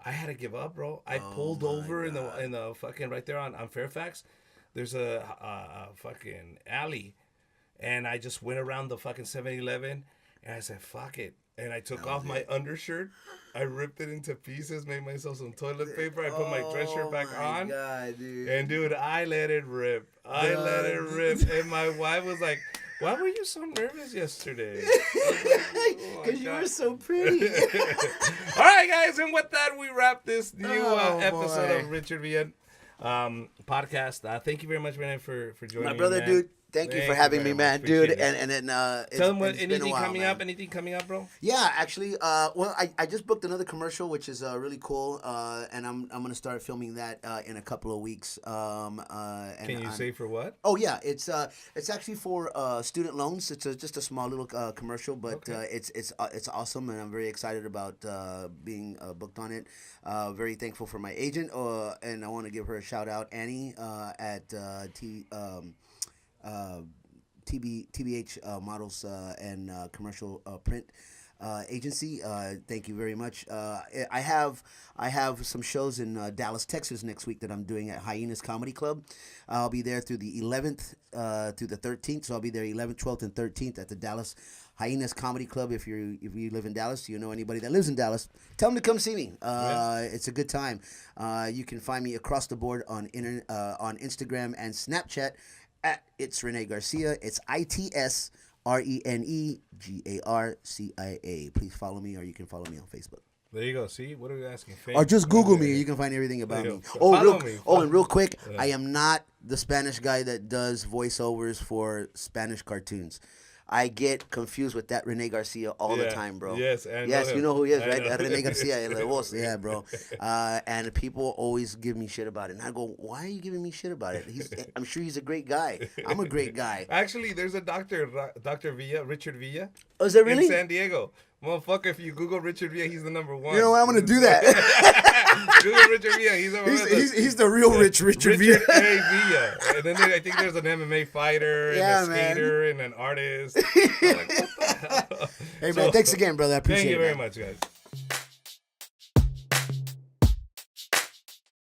Speaker 1: I had to give up, bro. I pulled over in the fucking right there on Fairfax. There's a fucking alley, and I just went around the fucking 7-Eleven, and I said, fuck it. And I took off my undershirt. I ripped it into pieces, made myself some toilet paper. I put my dress shirt back on.
Speaker 2: God, dude.
Speaker 1: And, dude, I let it rip. And my wife was like, why were you so nervous yesterday?
Speaker 2: Because you were so pretty.
Speaker 1: All right, guys. And with that, we wrap this new episode of Richard Villa podcast. Thank you very much, Rene, for joining me,
Speaker 2: my brother,
Speaker 1: man.
Speaker 2: dude. Thank you for having me, man, dude.
Speaker 1: Appreciate it.
Speaker 2: And then
Speaker 1: tell them what,
Speaker 2: it's been a while, man.
Speaker 1: Anything coming up, bro?
Speaker 2: Yeah, actually, well, I just booked another commercial, which is really cool, and I'm gonna start filming that in a couple of weeks. And
Speaker 1: Can you say for what?
Speaker 2: Oh yeah, it's actually for student loans. It's just a small little commercial, but it's awesome, and I'm very excited about being booked on it. Very thankful for my agent, and I want to give her a shout out, Annie, at TBH Models and Commercial Print Agency. Thank you very much. I have some shows in Dallas, Texas next week that I'm doing at Hyenas Comedy Club. I'll be there through the 11th through the 13th. So I'll be there 11th, 12th, and 13th at the Dallas Hyenas Comedy Club. If you live in Dallas, you know anybody that lives in Dallas, tell them to come see me. It's a good time. You can find me across the board on Instagram and Snapchat at It's Rene Garcia. It's ITSRENEGARCIA. Please follow me, or you can follow me on Facebook.
Speaker 1: There you go. See, what are we asking?
Speaker 2: Or just Google me. You can find everything about me. And real quick, I am not the Spanish guy that does voiceovers for Spanish cartoons. I get confused with that Rene Garcia all the time, bro.
Speaker 1: Yes,
Speaker 2: you know who he is, right? Rene Garcia, El Voz. Yeah, bro. And people always give me shit about it. And I go, why are you giving me shit about it? I'm sure he's a great guy. I'm a great guy.
Speaker 1: Actually, there's a Dr. Villa, Richard Villa.
Speaker 2: Oh, is that really?
Speaker 1: In San Diego. Motherfucker, if you Google Richard Villa, he's the number one.
Speaker 2: You know what? I'm going to do that.
Speaker 1: Google Richard Villa.
Speaker 2: He's the real Richard Villa.
Speaker 1: Villa. And then I think there's an MMA fighter and a skater and an artist. I'm like, what the hell?
Speaker 2: Hey, man, thanks again, brother. I appreciate it.
Speaker 1: Thank you very much, guys.